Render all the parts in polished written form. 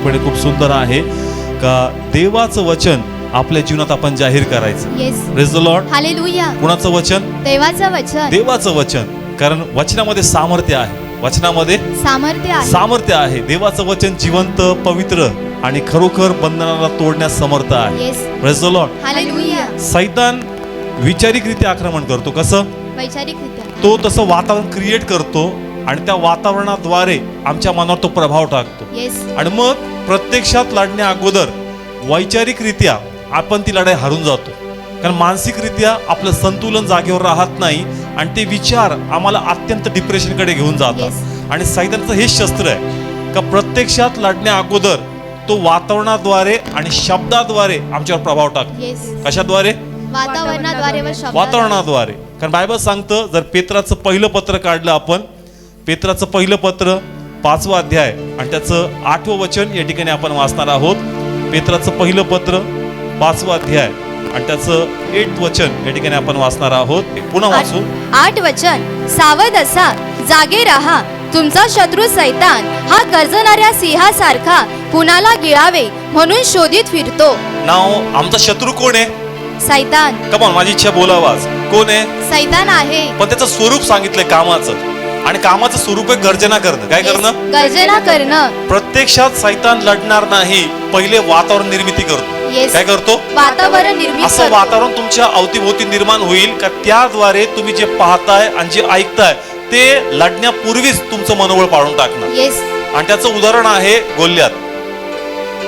टिप्पणी खूप सुंदर आहे का देवाचं वचन आपल्या जीवनात आपण जाहीर करायचं. Praise the lord. हालेलुया. कुणाचं वचन? देवाचं वचन. देवाचं वचन. कारण वचनामध्ये सामर्थ्य आहे. वचनामध्ये सामर्थ्य आहे. देवाचं वचन जिवंत, पवित्र आणि खरोखर बंधनाला तोडण्यास समर्थ आहे. Praise the lord. हालेलुया. सैतान वैचारिकरित्या आक्रमण करतो. कसं? वैचारिकरित्या. तो तसं वातावरण क्रिएट करतो आणि त्या वातावरणाद्वारे आमच्या मनावर तो प्रभाव टाकतो. आणि मग प्रत्यक्षात लढण्या अगोदर वैचारिकरित्या आपण ती लढाई हरून जातो. कारण मानसिकरित्या आपलं संतुलन जागेवर राहत नाही आणि ते विचार आम्हाला अत्यंत डिप्रेशनकडे घेऊन जातात. आणि सैतानाचं हे शस्त्र आहे का प्रत्यक्षात लढण्या अगोदर तो वातावरणाद्वारे आणि शब्दाद्वारे आमच्यावर प्रभाव टाकतो. कशाद्वारे? वातावरणाद्वारे. कारण बायबल सांगतं, जर पेत्राचं पहिलं पत्र काढलं आपण, पेत्राचं पहिलं पत्र 5वा अध्याय आणि त्याचं 8वं वचन या ठिकाणी आपण वाचणार आहोत. पेत्राचं पहिलं पत्र 5वा अध्याय आणि त्याचं 8th वचन या ठिकाणी आपण वाचणार आहोत. पुन्हा वाचू. 8 वचन. सावध असा, जागे रहा, तुमचा शत्रू सैतान हा गर्जणाऱ्या सिंहासारखा कुणाला गिळावे म्हणून शोधित फिरतो. नाव आमचा शत्रू कोण आहे? सैतान. कमॉन, माझी इच्छा बोलावाच. कोण आहे? सैतान आहे. पण त्याचं स्वरूप सांगितलंय कामाचं. आणि कामाचं स्वरूप आहे गर्जना करणं. काय करणं? गर्जना करणं. प्रत्यक्षात सैतान लढणार नाही, पहिले वातावरण निर्मिती करतो. काय करतो? वातावरण निर्मिती. असं वातावरण तुमच्या अवतीभोवती निर्माण होईल का त्याद्वारे तुम्ही जे पाहताय आणि जे ऐकताय ते लढण्यापूर्वीच तुमचं मनोबळ पाडून टाकणार. आणि त्याचं उदाहरण आहे गोल्यात.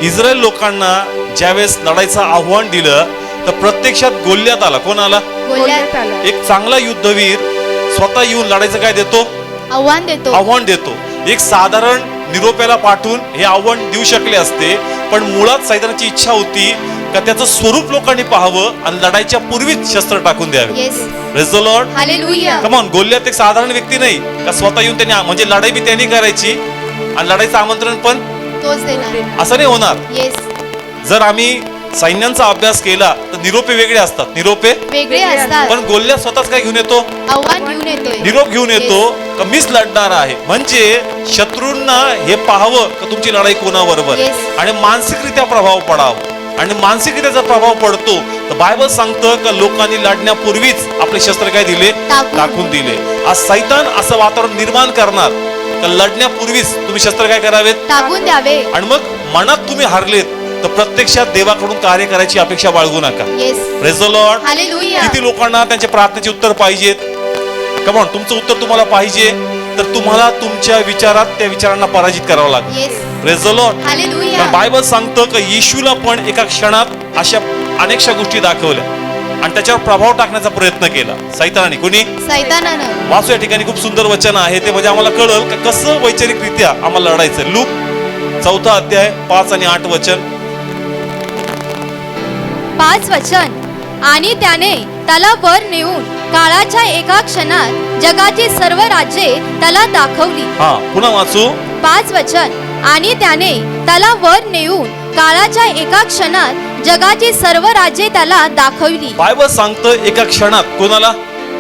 इस्रायल लोकांना ज्यावेळेस लढायचं आव्हान दिलं तर प्रत्यक्षात गोल्यात आला. कोण आला? एक चांगला युद्धवीर स्वतः येऊन लढायचं काय देतो? आव्हान देतो. एक साधारण निरोप्याला पाठवून हे आव्हान देऊ शकले असते, पण मुळात सैतानाची इच्छा होती का त्याचं स्वरूप लोकांनी पाहावं आणि लढाईच्या पूर्वीच शस्त्र टाकून द्यावे. Praise the lord. Hallelujah. Come on. गोल्यात एक साधारण व्यक्ती नाही का स्वतः येऊन त्यांनी म्हणजे लढाई बी त्यांनी करायची आणि लढाईचं आमंत्रण पण तोच देणार. असं नाही होणार. जर आम्ही सैन्यांचा अभ्यास केला तर निरोपे वेगळे असतात. निरोपे वेगळे असतात. पण गोल्या स्वतःच काय घेऊन येतो? आव्हान घेऊन येतो. निरोप घेऊन येतो का मीच लढणार आहे. म्हणजे शत्रूंना हे पाहावं का तुमची लढाई कोणाबरोबर आणि मानसिकरित्या प्रभाव पडावा. आणि मानसिकरित्याचा प्रभाव पडतो तर बायबल सांगतं का लोकांनी लढण्यापूर्वीच आपले शस्त्र काय दिले? टाकून दिले. आज सैतान असं वातावरण निर्माण करणार का लढण्यापूर्वीच तुम्ही शस्त्र काय करावेत? टाकून द्यावे. आणि मग मनात तुम्ही हारलेत तर प्रत्यक्षात देवाकडून कार्य करायची अपेक्षा बाळगू नका. Praise the lord. हालेलुया. किती लोकांना त्यांच्या प्रार्थनेचे उत्तर पाहिजेत? Come on. तुमचं उत्तर तुम्हाला पाहिजे तर तुम्हाला तुमच्या विचारात त्या विचारांना पराजित करावं लागेल. Praise the lord. Hallelujah. Bible सांगतं की येशूला पण एका क्षणात अशा अनेकशा गोष्टी दाखवल्या आणि त्याच्यावर प्रभाव टाकण्याचा प्रयत्न केला सैतानाने. कोणी? सैतानानं. वाचू या ठिकाणी खूप सुंदर वचन आहे ते, म्हणजे आम्हाला कळलं का कसं वैचारिकरित्या आम्हाला लढायचं. लूक 4 अध्याय 5 आणि 8 वचन. 5 वचन. आणि त्याने त्याला वर नेऊन काळाच्या एका क्षणात जगाची सर्व राज्ये त्याला दाखवली. पुन्हा वाचू. 5 वचन. आणि त्याने त्याला वर नेऊन काळाच्या एका क्षणात जगाची सर्व राज्ये त्याला दाखवली. बायबल सांगतं एका क्षणात. कोणाला?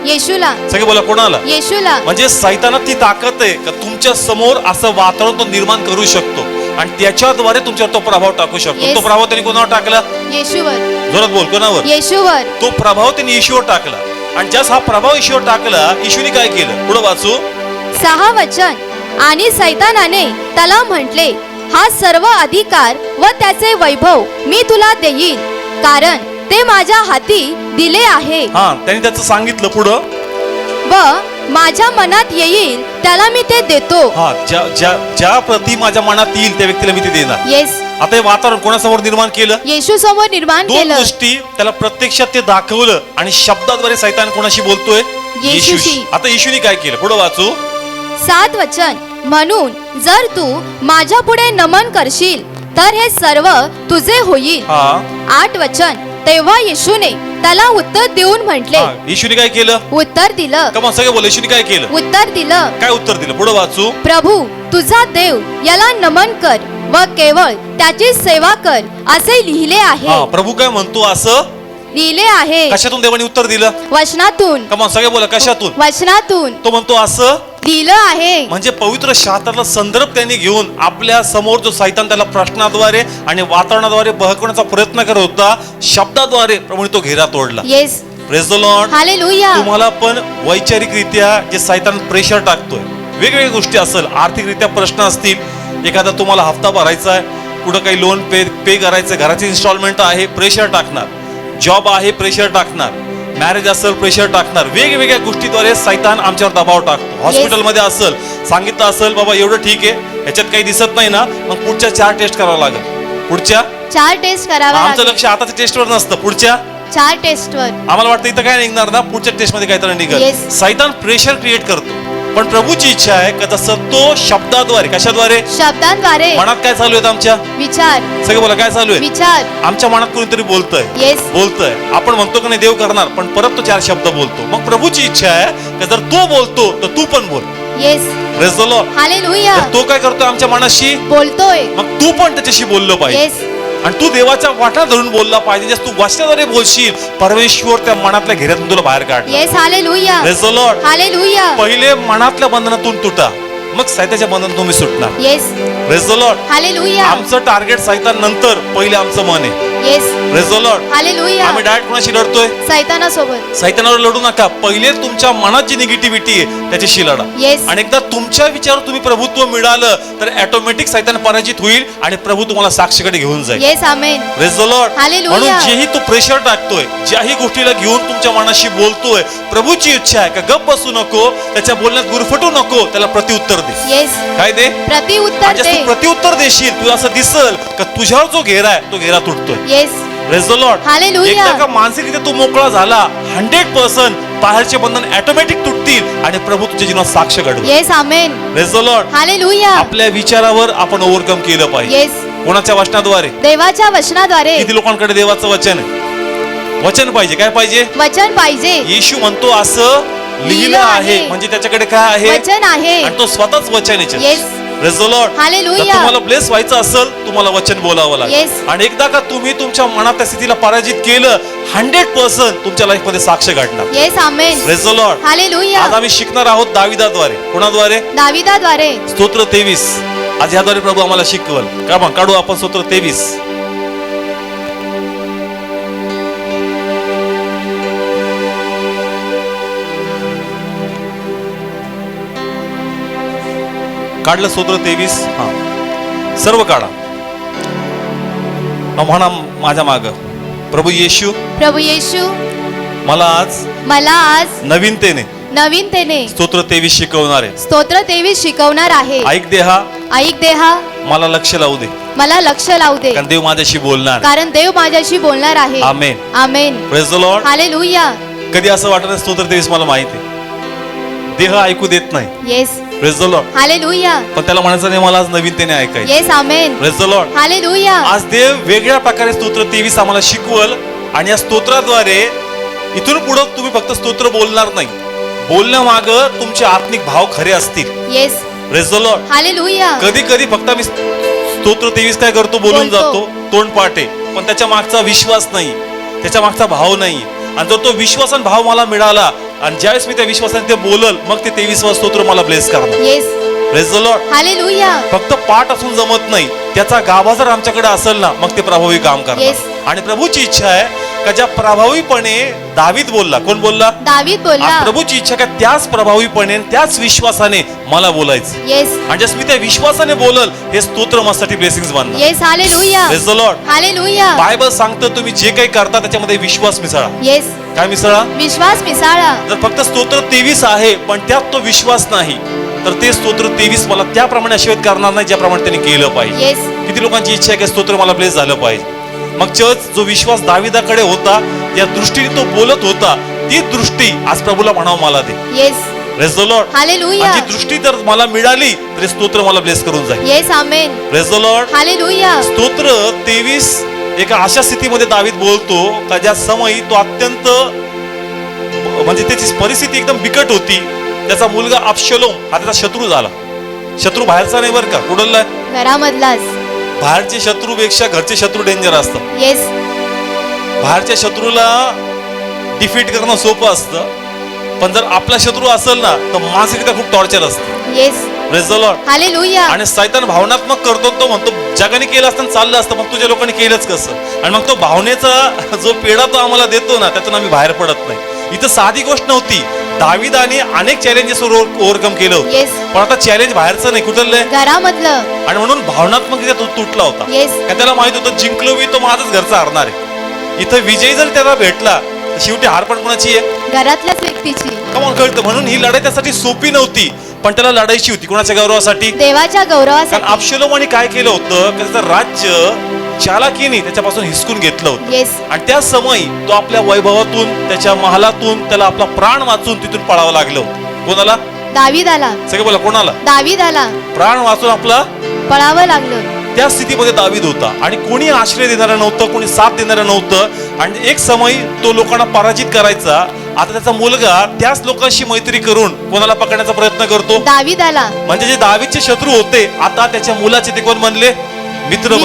येशूला. सगळे बोला, कोणाला? येशूला. म्हणजे सैतानात ती ताकद आहे का तुमच्या समोर असं वातावरण तो निर्माण करू शकतो आणि त्याच्याद्वारे तुमच्यावर तो प्रभाव टाकू शकतो. तो प्रभाव त्यांनी कोणावर टाकला? येशूवर. जोरात बोल. कोणावर? येशूवर. तो प्रभाव त्यांनी येशूवर टाकला आणि ज्यास हा प्रभाव येशूवर टाकला, येशूने काय केलं? पुढे वाचू. 6 वचन. आणि सैतानाने त्याला म्हटले, हा सर्व अधिकार व त्याचे वैभव मी तुला देईन, कारण ते माझ्या हाती दिले आहे. त्यांनी त्याचं सांगितलं पुढं. व माझ्या मनात येईल त्याला मी ते देतो. ज्या प्रती माझ्या मनात येईल त्या व्यक्तीला मी ते देणार. आता हे वातावरण कोणासमोर निर्माण केलं? येशू समोर निर्माण केलं. 2 गोष्टी त्याला प्रत्यक्षात ते दाखवलं आणि शब्दाद्वारे सैतान कोणाशी बोलतोय? येशूशी. आता येशूने काय केलं? पुढे वाचू. 7 वचन. म्हणून जर तू माझ्या पुढे नमन करशील तर हे सर्व तुझे होईल. 8 वचन. तेव्हा येशूने त्याला उत्तर देऊन म्हटले. येशूने काय केलं? उत्तर दिलं. कमा सगळे बोल. येशूने काय केलं? उत्तर दिलं. काय उत्तर दिलं? पुढे वाचू. प्रभू तुझा देव याला नमन कर व केवळ त्याची सेवा कर असे लिहिले आहे. प्रभू काय म्हणतो? असं लिहिले आहे. कशातून देवाने उत्तर दिलं? वचनातून. कमा सगळे बोला, कशातून? वचनातून. तो म्हणतो असं लिहिलं आहे. म्हणजे पवित्र शास्त्रातला संदर्भ त्यांनी घेऊन आपल्या समोर जो सैतान त्याला प्रश्नाद्वारे आणि वातावरणाद्वारे बहकवण्याचा प्रयत्न करत होता, शब्दाद्वारे प्रभूने तो घेरा तोडला. Yes. Praise the lord. Hallelujah. तुम्हाला पण वैचारिकरित्या जे सैतान प्रेशर टाकतोय, वेगवेगळ्या गोष्टी असेल, आर्थिकरित्या प्रश्न असतील, एखादा तुम्हाला हप्ता भरायचा आहे, कुठं काही लोन पे करायचं, घराची इन्स्टॉलमेंट आहे, प्रेशर टाकणार, जॉब आहे, प्रेशर टाकणार, मॅरेज असेल, प्रेशर टाकणार, वेगवेगळ्या गोष्टीद्वारे सैतान आमच्यावर दबाव टाकतो. हॉस्पिटलमध्ये असेल, सांगितलं असेल बाबा एवढं ठीक आहे, ह्याच्यात काही दिसत नाही ना, मग पुढच्या 4 टेस्ट करावं लागेल. पुढच्या 4 टेस्ट करावा आमचं लक्ष आताच्या टेस्टवर नसतं, पुढच्या 4 टेस्टवर. आम्हाला वाटतं इथं काय निघणार ना, पुढच्या टेस्ट मध्ये काहीतरी निघेल. सैतान प्रेशर क्रिएट करतो. पण प्रभूची इच्छा आहे का जसं तो शब्दाद्वारे, कशाद्वारे, शब्दांद्वारे, मनात काय चालू आहेत आमच्या विचार, सगळे बोला काय चालू आहे, विचार, आमच्या मनात कोणीतरी बोलतंय, बोलतंय, आपण म्हणतो की नाही देव करणार, पण परत तो 4 शब्द बोलतो. मग प्रभूची इच्छा आहे का जर तो बोलतो तर तू पण बोल. Yes. Praise the lord. Hallelujah. तो काय करतोय आमच्या मनाशी बोलतोय, मग तू पण त्याच्याशी बोललं पाहिजे. येस. आणि तू देवाच्या वाटा धरून बोलला पाहिजे. तू वाचनाद्वारे बोलशील, परमेश्वर त्या मनातल्या घेऱ्यातून तुला बाहेर काढ. Yes. Hallelujah. Praise the lord. Hallelujah. पहिले मनातल्या बंधनातून तुटा, मग सैताच्या बंधनातून तुम्ही सुटणार. Yes. Praise the lord. Hallelujah. आमचं टार्गेट सैतान नंतर, पहिले आमचं मन आहे. Yes. Praise the lord. Hallelujah. आम्ही डायरेक्ट कोणाशी लढतोय? सैतानासोबत. सैतानावर लढू नका. पहिले तुमच्या मनात जी निगेटिव्हिटी आहे त्याच्याशी लढा. येस. आणि एकदा तुमच्या विचारावर तुम्ही प्रभुत्व मिळालं तर ऑटोमॅटिक सैतान पराजित होईल आणि प्रभू तुम्हाला साक्षीकडे घेऊन जाईल. Yes. Amen. Praise the lord. Hallelujah. म्हणून जेही तो प्रेशर टाकतोय, ज्याही गोष्टीला घेऊन तुमच्या मनाशी बोलतोय, प्रभूची इच्छा आहे का गप बसू नको, त्याच्या बोलण्यात गुरफटू नको, त्याला प्रत्युत्तर दे. येस. काय दे? प्रत्युत्तर दे. तू प्रत्युत्तर देशील, तुला असं दिसल का तुझ्यावर जो घेरा आहे तो घेरा तुटतोय. Yes. Praise the lord. Hallelujah. एकदा का मानसिकरित्या तू मोकळा झाला, 100% बाहेरचे बंधन ऑटोमॅटिक तुटतील आणि प्रभू तुझ्या जीवनात साक्ष घडवेल. Yes. Amen. Praise the lord. Hallelujah. आपल्या विचारावर आपण ओव्हरकम केलं पाहिजे. येस. कोणाच्या वचनाद्वारे? देवाच्या वचनाद्वारे. किती लोकांकडे देवाचं वचन आहे? वचन पाहिजे. काय पाहिजे? वचन पाहिजे. येशू म्हणतो असं लिहिलं आहे, म्हणजे त्याच्याकडे काय आहे? वचन आहे. आणि तो स्वतःच वचन आहे. Yes. Praise the lord. Hallelujah. तुम्हाला ब्लेस व्हायचं असेल, तुम्हाला वचन बोलावं लागेल. येस. आणि एकदा का तुम्ही तुमच्या मनात स्थितीला पराजित केलं, 100% तुमच्या लाईफ मध्ये साक्ष घडणार. Yes. Amen. Praise the lord. Hallelujah. आज आम्ही शिकणार आहोत दाविदाद्वारे. कोणाद्वारे? दाविदाद्वारे. स्तोत्र 23. आज ह्याद्वारे प्रभू आम्हाला शिकवल. का मग काढू आपण स्तोत्र 23. काढलं स्तोत्र 23. हा, सर्व काढा. म्हणा माझ्या माग, प्रभू येशू, प्रभू येशू, मला आज नवीनतेने स्तोत्र 23 शिकवणार आहे. स्तोत्र 23 शिकवणार आहे. ऐक देहा, मला लक्ष लावू दे. कारण देव माझ्याशी बोलणार. आहे. Amen. Amen. Praise the lord. Hallelujah. कधी असं वाटत स्तोत्र 23 मला माहिती आहे, देह ऐकू देत नाही. Yes. Praise the lord. Hallelujah. पण त्याला म्हणायचं नाही मला आज नवीनतेने ऐकायचं. Yes. Amen. Praise the lord. Hallelujah. आज देव वेगळ्या प्रकारे स्तोत्र 23 आम्हाला शिकवल. आणि या स्तोत्राद्वारे इथून पुढे तुम्ही फक्त स्तोत्र बोलणार नाही, बोलण्यामाग तुमचे आत्मिक भाव खरे असतील. Yes. Praise the lord. Hallelujah. कधी कधी फक्त आम्ही स्तोत्र 23 काय करतो, बोलून जातो, तोंडपाठ आहे, पण त्याच्या मागचा विश्वास नाही, त्याच्या मागचा भाव नाही. आणि जर तो विश्वास आणि भाव मला मिळाला आणि ज्यावेळेस मी त्या विश्वासाने ते बोलल, मग ते 23वा स्तोत्र मला ब्लेस करणार. Yes. Praise the lord. Hallelujah. फक्त पाठ असून जमत नाही, त्याचा गाभा जर आमच्याकडे असेल ना, मग ते प्रभावी काम करणार. आणि प्रभूची इच्छा आहे का ज्या प्रभावीपणे दावीद बोलला, कोण बोलला? दावीद बोलला. प्रभूची इच्छा का त्याच प्रभावीपणे, त्याच विश्वासाने मला बोलायचं. येस. आणि जस मी त्या विश्वासाने बोलल, हे स्तोत्र माझ्यासाठी ब्लेसिंग्स बनणार. Yes. Hallelujah. Praise the lord. Hallelujah. Bible सांगतं तुम्ही जे काही करता त्याच्यामध्ये विश्वास मिसळा. येस. काय मिसळा? विश्वास मिसळा. जर फक्त स्तोत्र 23 आहे पण त्यात तो विश्वास नाही, तर ते स्तोत्र 23 मला त्याप्रमाणे आशीर्वाद करणार नाही ज्याप्रमाणे त्यांनी केलं पाहिजे. येस. किती लोकांची इच्छा आहे की स्तोत्र मला ब्लेस झालं पाहिजे. मग चर्च जो विश्वास दाविदाकडे होता, या दृष्टीने तो बोलत होता, ती दृष्टी आज प्रभूला म्हणावं मला दे. Yes. Praise the lord. Hallelujah. ती दृष्टी जर मला मिळाली तर स्तोत्र मला ब्लेस करून जाईल. Yes. Amen. Praise the lord. Hallelujah. स्तोत्र 23 एका अशा स्थितीमध्ये दावीद बोलतो का ज्या समयी तो अत्यंत, म्हणजे त्याची परिस्थिती एकदम बिकट होती. त्याचा मुलगा अबशलोम हा त्याचा शत्रू झाला. शत्रू बाहेरचा नाही बरं का, कुठला? घरामधलाच. बाहेरचे शत्रूपेक्षा घरचे शत्रू डेंजर असतात. येस. बाहेरच्या शत्रूला डिफीट करणं सोपं असतं, पण जर आपला शत्रू असेल ना तर मानसिकता खूप टॉर्चर असते. Yes. Praise the lord. Hallelujah. आणि सैतान भावनात्मक करतो, तो म्हणतो जगाने केलं असतं चाललं असतं, मग तुझ्या लोकांनी केलंच कसं. आणि मग तो भावनेचा जो पेढा तो आम्हाला देतो ना, त्यातून आम्ही बाहेर पडत नाही. इथं साधी गोष्ट नव्हती. दाविदाने अनेक चॅलेंजेस ओव्हरकम केलं होतं. येस. पण आता चॅलेंज बाहेरचं नाही, कुठलंय घरामधलं. आणि म्हणून भावनात्मक तो तुटला होता. येस. त्याला माहित होतं जिंकलो मी तो माझाच घरचा हरणार आहे. इथं विजय जर त्याला भेटला तर शेवटी हार पण कोणाची आहे? घरातल्याच व्यक्तीची. कमॉन, कळतं. म्हणून ही लढाई त्यासाठी सोपी नव्हती, पण त्याला लढायची होती. कोणाच्या गौरवासाठी? देवाच्या गौरवासाठी. कारण अबशलोमाने काय केलं होतं की त्याचं राज्य चालाकीने त्याच्यापासून हिसकून घेतलं होतं. येस. आणि त्या समयी तो आपल्या वैभवातून, त्याच्या महालातून त्याला आपला प्राण वाचून तिथून पळावं लागलं होतं. कोणाला? दावीदाला. सगळे बोला, कोणाला? दावीदाला प्राण वाचून आपला पळावं लागलं. त्या स्थितीमध्ये दावीद होता आणि कोणी आश्रय देणारं नव्हतं, कोणी साथ देणारं नव्हतं. आणि एक समय तो लोकांना पराजित करायचा. आता त्याचा मुलगा त्याच लोकांशी मैत्री करून कोणाला पकडण्याचा प्रयत्न करतो? दावीदाला. म्हणजे जे दावीदचे शत्रू होते आता त्याच्या मुलाचे ते कोण बनले? मित्र.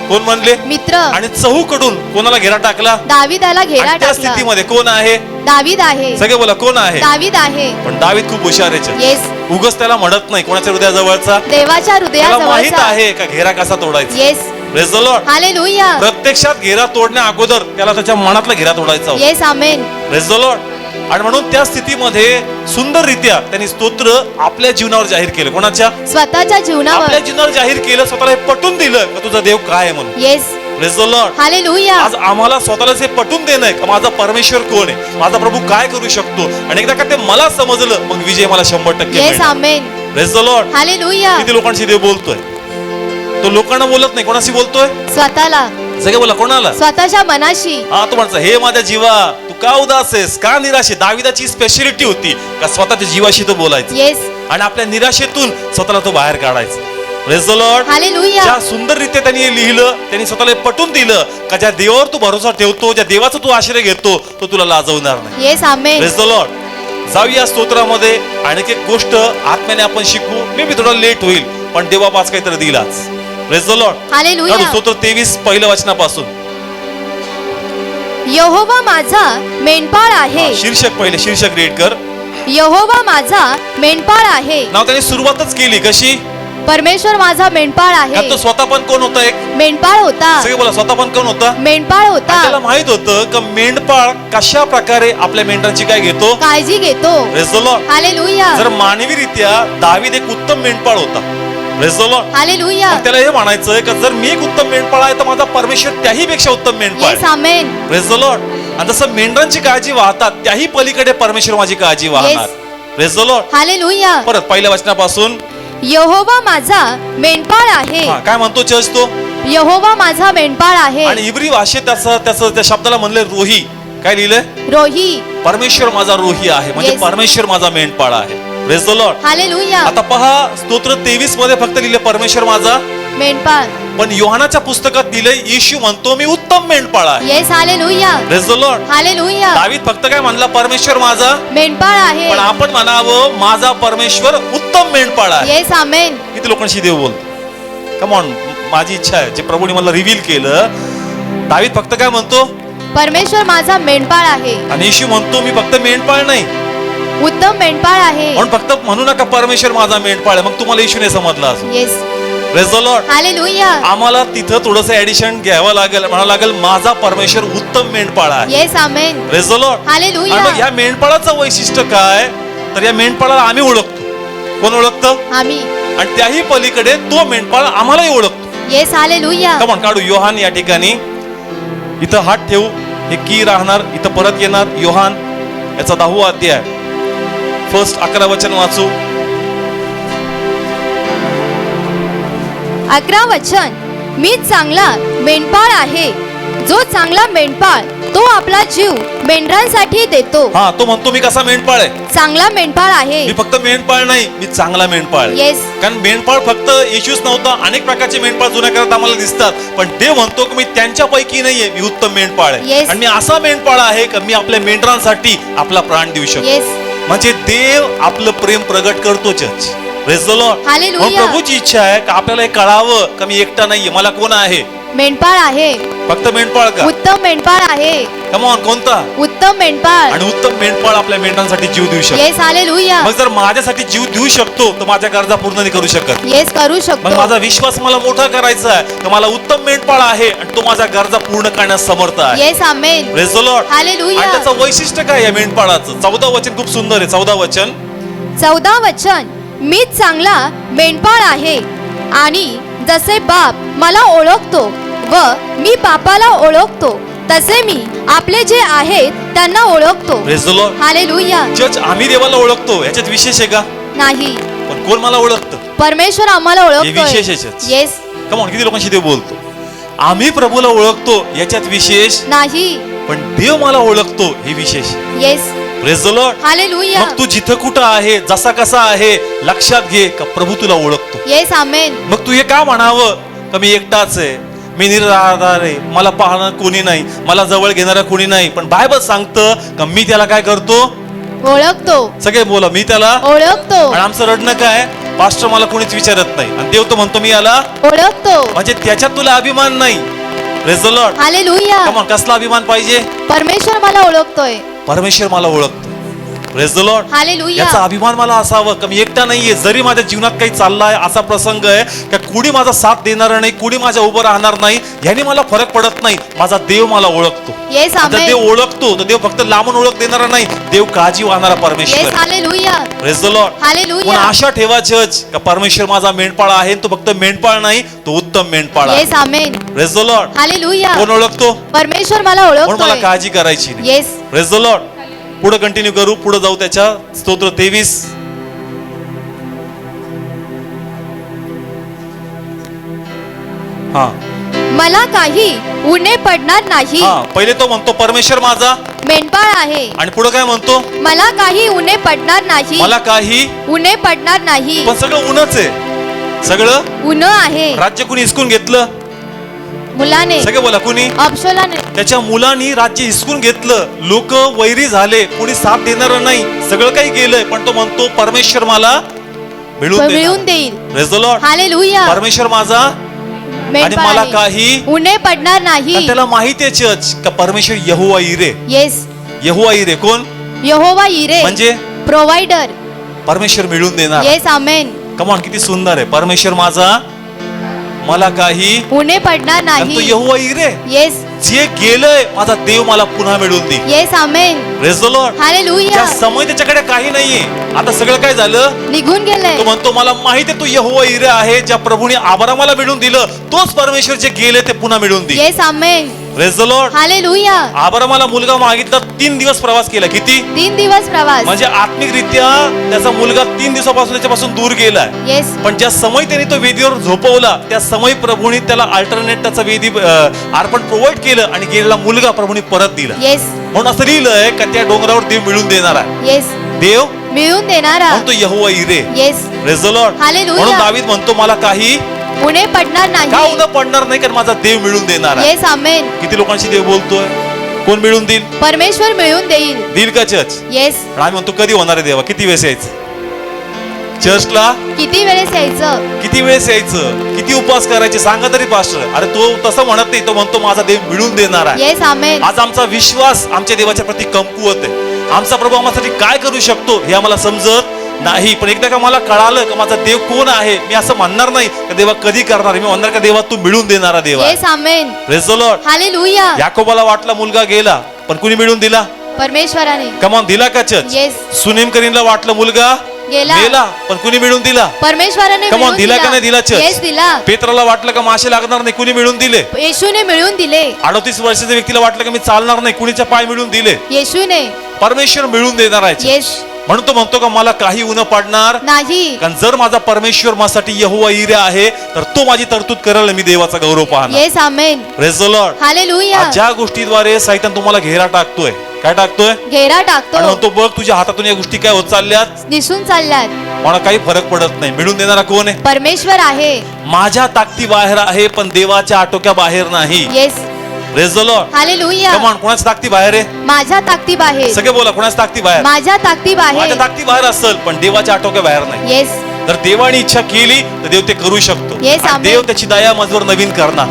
कोण बनले? मित्र. आणि चहूकडून कोणाला घेरा टाकला? दावीदाला घेरा आणि त्या टाकला. स्थितीमध्ये कोण आहे? दावीद आहे. सगळे बोला, कोण आहे? दावीद आहे. पण दावीद खूप हुशार आहे. येस. उगच त्याला म्हणत नाही कोणाच्या हृदयाजवळचा, देवाच्या त्याला माहित हृदयाजवळचा. आहे का घेरा कसा तोडायचा. Yes. Praise the lord. Hallelujah. प्रत्यक्षात घेरा तोडण्या अगोदर त्याला त्याच्या मनातला घेरा तोडायचा होता. Yes. Amen. Praise the lord. आणि म्हणून त्या स्थितीमध्ये सुंदररित्या त्यांनी स्तोत्र आपल्या जीवनावर जाहीर केलं. कोणाच्या? स्वतःच्या जीवनावर. आपल्या जीवनावर जाहीर केलं. स्वतःला हे पटवून दिलं का तुझा देव काय आहे म्हणून. Yes. Praise the lord. Hallelujah. आज आम्हाला स्वतःला हे पटवून देणं आहे का माझा परमेश्वर कोण आहे, माझा प्रभू काय करू शकतो. आणि एकदा का ते मला समजलं मग विजय मला 100% येस. मिळणार. Amen. Praise the lord. Hallelujah. किती लोकांशी देव बोलतोय? तो लोकांना बोलत नाही, कोणाशी बोलतोय? स्वतःला. सगळे बोला, कोणाला? स्वतःच्या मनाशी. हा, तो म्हणतो हे माझ्या जीवा तू का उदास आहेस, का निराश आहे. दाविदाची स्पेशालिटी होती का स्वतःच्या जीवाशी तो बोलायचं. येस. आणि आपल्या निराशेतून स्वतःला तो बाहेर काढायचा. Praise the lord. हालेलुया. ज्या सुंदररित्या त्यांनी हे लिहिलं, त्यांनी स्वतःला पटवून दिलं का ज्या देवावर तू भरोसा ठेवतो, ज्या देवाचा तू आश्रय घेतो तो तुला लाजवणार नाही. Yes. Amen. Praise the Lord. जाऊया स्तोत्रामध्ये. आणखी एक गोष्ट आत्म्याने आपण शिकू. मे बी थोडा लेट होईल पण देवा आज काहीतरी दिला आज. Praise the lord. हालेलुया. स्तोत्र 23 पहिल्या वचनापासून. यहोवा माझा मेंढपाळ आहे. शीर्षक पहिले, शीर्षक रीड कर. यहोवा माझा मेंढपाळ आहे. नाव त्यांनी सुरुवातच केली कशी? परमेश्वर माझा मेंढपाळ कारण आहे. तो स्वतः पण कोण होता? एक मेंढपाळ होता. सगळे बोला, स्वतः पण कोण होता? मेंढपाळ होता. त्याला माहित होतं का मेंढपाळ कशा प्रकारे आपल्या मेंढरांची काय घेतो? काळजी घेतो. Praise the lord. हालेलुया. जर मानवीरित्या दावीद एक उत्तम मेंढपाळ होता. Praise the lord. हालेलुया. त्याला हे म्हणायचं का जर मी एक उत्तम मेंढपाळ आहे तर माझा परमेश्वर त्याही पेक्षा उत्तम मेंढपाळ येस. आहे. आमेन. Praise the lord. आणि जसं मेंढरांची काळजी वाहतात त्याही पलीकडे परमेश्वर माझी काळजी वाहणार. Praise the lord. हालेलुया. परत पहिल्या वचनापासून. यहोवा माझा मेंढपाळ आहे. काय म्हणतो चर्च तो? यहोवा माझा मेंढपाळ आहे. आणि इब्री भाषेत त्याचं त्या शब्दाला म्हणले रोही. काय लिहिलंय? रोही. परमेश्वर माझा रोही आहे, म्हणजे Yes. परमेश्वर माझा मेंढपाळ आहे. Praise the lord. हालेलुया. आता पहा स्तोत्र 23 मध्ये फक्त लिहिले परमेश्वर माझा मेंढपाळ. पण योहानाच्या पुस्तकात दिलंय येशू म्हणतो मी उत्तम मेंढपाळ आहे. Yes. Hallelujah. Praise the lord. Hallelujah. दावीद फक्त काय म्हणला? परमेश्वर माझा मेंढपाळ आहे. पण आपण म्हणावं माझा परमेश्वर उत्तम मेंढपाळ आहे. येस. आमेन. किती लोकांशी देव बोलतो? Come on. माझी इच्छा आहे जे प्रभूने मला रिव्हील केलं. दावीद फक्त काय म्हणतो? परमेश्वर माझा मेंढपाळ आहे. आणि येशू म्हणतो मी फक्त मेंढपाळ नाही, उत्तम मेंढपाळ आहे. म्हणून फक्त म्हणू नका परमेश्वर माझा मेंढपाळ आहे. मग तुम्हाला येशूने समजला असं. Yes. Praise the lord. Hallelujah. आम्हाला तिथं थोडंसं ऍडिशन घ्यावं लागेल, म्हणावं लागेल माझा परमेश्वर उत्तम मेंढपाळ आहे. Yes. Amen. Praise the lord. Hallelujah. आणि मग या मेंढपाळाचं वैशिष्ट्य काय? तर या मेंढपाळाला आम्ही ओळखतो. कोण ओळखतं? आम्ही. आणि त्याही पलीकडे तो मेंढपाळ आम्हालाही ओळखतो. येस. हालेलुया. कमॉन काढू. योहान या ठिकाणी इथं हात ठेवू. हे की राहणार इथं परत येणार. योहान याचा 10वा अध्याय फर्स्ट 11 वचन वाचू. 11 वचन. मी चांगला मेंढपाळ आहे. जो चांगला मेंढपाळ तो आपला जीव मेंढरांसाठी देतो. हा, तो म्हणतो मी कसा मेंढपाळ आहे? चांगला मेंढपाळ आहे. मी फक्त मेंढपाळ नाही, मी चांगला मेंढपाळ आहे. येस. कारण मेंढपाळ फक्त येशूच नव्हता, अनेक प्रकारचे मेंढपाळ जुन्या काळात आम्हाला दिसतात. पण देव म्हणतो की मी त्यांच्यापैकी नाहीये, मी उत्तम मेंढपाळ आहे. Yes. आणि मी असा मेंढपाळ आहे की मी आपल्या मेंढरांसाठी आपला प्राण देऊ शकतो. येस. म्हणजे देव आपलं प्रेम प्रगट करतो church. Praise the lord. Hallelujah. प्रभूची इच्छा आहे की आपल्याला हे कळावं का मी एकटा नाहीये, मला कोण आहे? मेंढपाळ आहे. फक्त मेंढपाळ का? उत्तम मेंढपाळ आहे. Come on. कोणता? उत्तम उत्तम मेंढपाळ आणि उत्तम मेंढपाळ आपल्या मेंढरांसाठी जीव देऊ शकतो. Yes hallelujah. मग जर माझ्यासाठी जीव देऊ शकतो तर माझ्या गरजा पूर्ण नाही करू शकत. येस करू मग शकतो. माझा विश्वास मला मोठा करायचा आहे तर मला उत्तम मेंढपाळ आहे आणि तो माझ्या गरजा पूर्ण करण्यास समर्थ आहे. Yes amen. Praise the lord. Hallelujah. आणि त्याचं वैशिष्ट्य काय आहे मेंढपाळाचं? 14 वचन खूप सुंदर आहे. 14 वचन 14 वचन, मीच चांगला मेंढपाळ आहे आणि जसे बाप मला ओळखतो व मी बापाला ओळखतो तसे मी आपले जे आहेत त्यांना ओळखतो. Praise the lord. Hallelujah. Church आम्ही देवाला ओळखतो याच्यात विशेष आहे का? नाही, पण कोण मला ओळखतं? परमेश्वर आम्हाला हे विशेष ओळखतो. आहे. येस. कम ऑन, किती लोकांशी देव बोलतो? आम्ही प्रभूला ओळखतो याच्यात विशेष, नाही. पण देव मला ओळखतो हे विशेष. Yes. Praise the lord. Hallelujah. मग तू जिथं कुठं आहे, जसा कसा आहे, लक्षात घे का प्रभू तुला ओळखतो. येस आमेन. मग तू हे का म्हणावं का मी एकटाच आहे, मी निराधार आहे, मला पाहणं कोणी नाही, मला जवळ घेणारं कोणी नाही? पण बायबल सांगतं का मी त्याला काय करतो? ओळखतो. सगळे बोला, मी त्याला ओळखतो. आणि आमचं रडणं काय? पास्टर मला कोणीच विचारत नाही आणि देव तो म्हणतो मी याला ओळखतो. म्हणजे त्याच्यात तुला अभिमान नाही. Praise the lord. Hallelujah. Come on, कसला अभिमान पाहिजे? परमेश्वर मला ओळखतोय. परमेश्वर मला ओळखतो. Praise the lord. हालेलुया. याचा अभिमान मला असावं का मी एकटा नाहीये. जरी माझ्या जीवनात काही चाललाय, असा प्रसंग आहे का कुणी माझा साथ देणार नाही, कुणी माझ्या उभं राहणार नाही, याने मला फरक पडत नाही. माझा देव मला ओळखतो. येस आता आमेन. देव ओळखतो तर देव फक्त लांबून ओळख देणारा नाही, देव काळजी वाहणारा येस परमेश्वर. हालेलुया. Praise the Lord. पण हालेलुया. आशा ठेवा चर्च का परमेश्वर माझा मेंढपाळ आहे. तो फक्त मेंढपाळ नाही, तो उत्तम मेंढपाळ आहे. Yes amen. Praise the lord. Hallelujah. कोण ओळखतो? परमेश्वर मला म्हणून मला ओळखतोय. काळजी करायची नाही. येस. Praise the Lord. पुढे कंटिन्यू करू, पुढे जाऊ. त्याच्या स्तोत्र 23. हा मला काही उणे पडणार नाही. हा, पहिले तो म्हणतो परमेश्वर माझा, मेंढपाळ आहे. आणि पुढे काय म्हणतो? मला काही उणे पडणार नाही. मला काही, उणे पडणार नाही. पण सगळं उन्हच आहे. सगळं उन आहे. राज्य कुणी हिसकून घेतलं? मुलाने. सगळे बोला, कुणी? अब्शोलाने. त्याच्या मुलांनी राज्य हिसकून घेतलं. लोक वैरी झाले, कोणी साथ देणार नाही, सगळं काही गेलंय, पण तो म्हणतो परमेश्वर मला मिळून मिळून देईल. Praise the lord. हालेलुया. परमेश्वर माझा आणि मेंढपाळ मला आहे. काही उणे पडणार तर नाही. त्याला माहिती आहे चर्च का परमेश्वर यहोवा इरे. येस. यहोवा इरे कोण? यहोवा इरे. म्हणजे प्रोव्हायडर. परमेश्वर मिळून देणार. येस आमेन. कमॉन, किती सुंदर आहे. परमेश्वर माझा, मला काही, उणे पडणार आणि तो नाही. यहोवा इरे. येस. जे गेलंय माझा देव मला पुन्हा मिळवून देईल. Yes amen. Praise the lord. Hallelujah. त्या समय त्याच्याकडे काही नाहीये, आता सगळं काय झालं? निघून गेलंय. तो म्हणतो मला माहिती आहे तू यहोवा इरे आहे. ज्या प्रभूने आभारामाला मिळवून दिलं तोच परमेश्वर जे गेले ते पुन्हा मिळवून देईल. Yes amen. Praise the lord. Hallelujah. आभारामाला मुलगा मागितला, 3 दिवस प्रवास केला. किती? 3 दिवस प्रवास. म्हणजे आत्मिकरित्या त्याचा मुलगा 3 दिवसापासून त्याच्यापासून दूर गेलाय. येस. पण ज्या समय त्याने तो वेदीवर झोपवला त्या समय प्रभूने त्याला अल्टरनेट त्याचा वेदी अर्पण प्रोव्हाइड केलं आणि गेलेला मुलगा प्रभूने परत दिला. येस. म्हणून असं लिहिलंय का त्या डोंगरावर देव मिळून देणार आहे. येस. देव मिळून देणारा. म्हणून तो यहोवा इरे. Yes. Praise the lord. Hallelujah. म्हणून दावीद म्हणतो मला काही उणे पडणार का नाही. उन्हा पडणार नाही, कारण माझा देव मिळून देणार आहे. येस आमेन. किती लोकांशी देव बोलतोय? कोण मिळून देईल? परमेश्वर मिळून देईल. देईल का चर्च? येस. पण आम्ही म्हणतो कधी होणार आहे देवा? किती वेळेस यायचं चर्चला? किती वेळेस यायचं? किती वेळेस यायचं? किती उपवास करायचे? सांगा तरी पास्टर. अरे तो तसं म्हणत नाही, तो म्हणतो माझा देव मिळून देणार आहे. येस आमेन. आज आमचा विश्वास आमच्या देवाच्या प्रती कमकुवत आहे. आमचा प्रभू आम्हासाठी काय करू शकतो हे आम्हाला समजत नाही. पण एकदा का मला कळालं का माझा देव कोण आहे, मी असं म्हणणार नाही का देवा कधी करणार, मी म्हणणार का देवा तू मिळून देणारा देवा. Yes amen. Praise the lord. Hallelujah. याकोबाला वाटला मुलगा गेला, पण कुणी मिळून दिला? परमेश्वराने. कमान दिला का चर्च? येस. सुनेमकरीनला वाटलं मुलगा गेला, पण कुणी मिळून दिला? परमेश्वराने. कमान मिळवून दिला का नाही दिला चर्च? येस दिला. पेत्राला वाटलं का मासे लागणार नाही, कुणी मिळून दिले? येशूने मिळून दिले. 38 वर्षाच्या व्यक्तीला वाटलं का मी चालणार नाही, कुणीच्या पाय मिळून दिले? येशूने. परमेश्वर मिळून देणार आहे. येस. म्हणून तो म्हणतो का मला काही उन्ह पडणार नाही. कारण जर माझा परमेश्वर माझ्यासाठी यहोवा इरे आहे तर तो माझी तरतूद करेल, मी देवाचा गौरव पाहणार. Yes amen. Praise the lord. Hallelujah. ज्या गोष्टीद्वारे सैतान तुम्हाला घेरा टाकतोय, काय टाकतोय? घेरा आणि टाकतो. म्हणतो बघ तुझ्या हातातून या गोष्टी काय होत चालल्यात, दिसून चालल्यात. मला काही फरक पडत नाही. मिळून देणारा कोण आहे? परमेश्वर आहे. माझ्या ताकदी बाहेर आहे पण देवाच्या आटोक्या बाहेर नाही. Yes. Praise the lord. Hallelujah. कमान, कोणाची ताकदी बाहेर आहे? माझ्या ताकदी बाहेर. सगळे बोला, कोणाची ताकदी बाहेर? माझ्या ताकदी माझ्या बाहेर. ताकदी बाहेर असेल पण देवाच्या आटोक्या बाहेर नाही. येस. तर देवाने इच्छा केली तर देव ते करू शकतो. Yes, आणि amen. देव त्याची दया माझ्यावर नवीन करणार.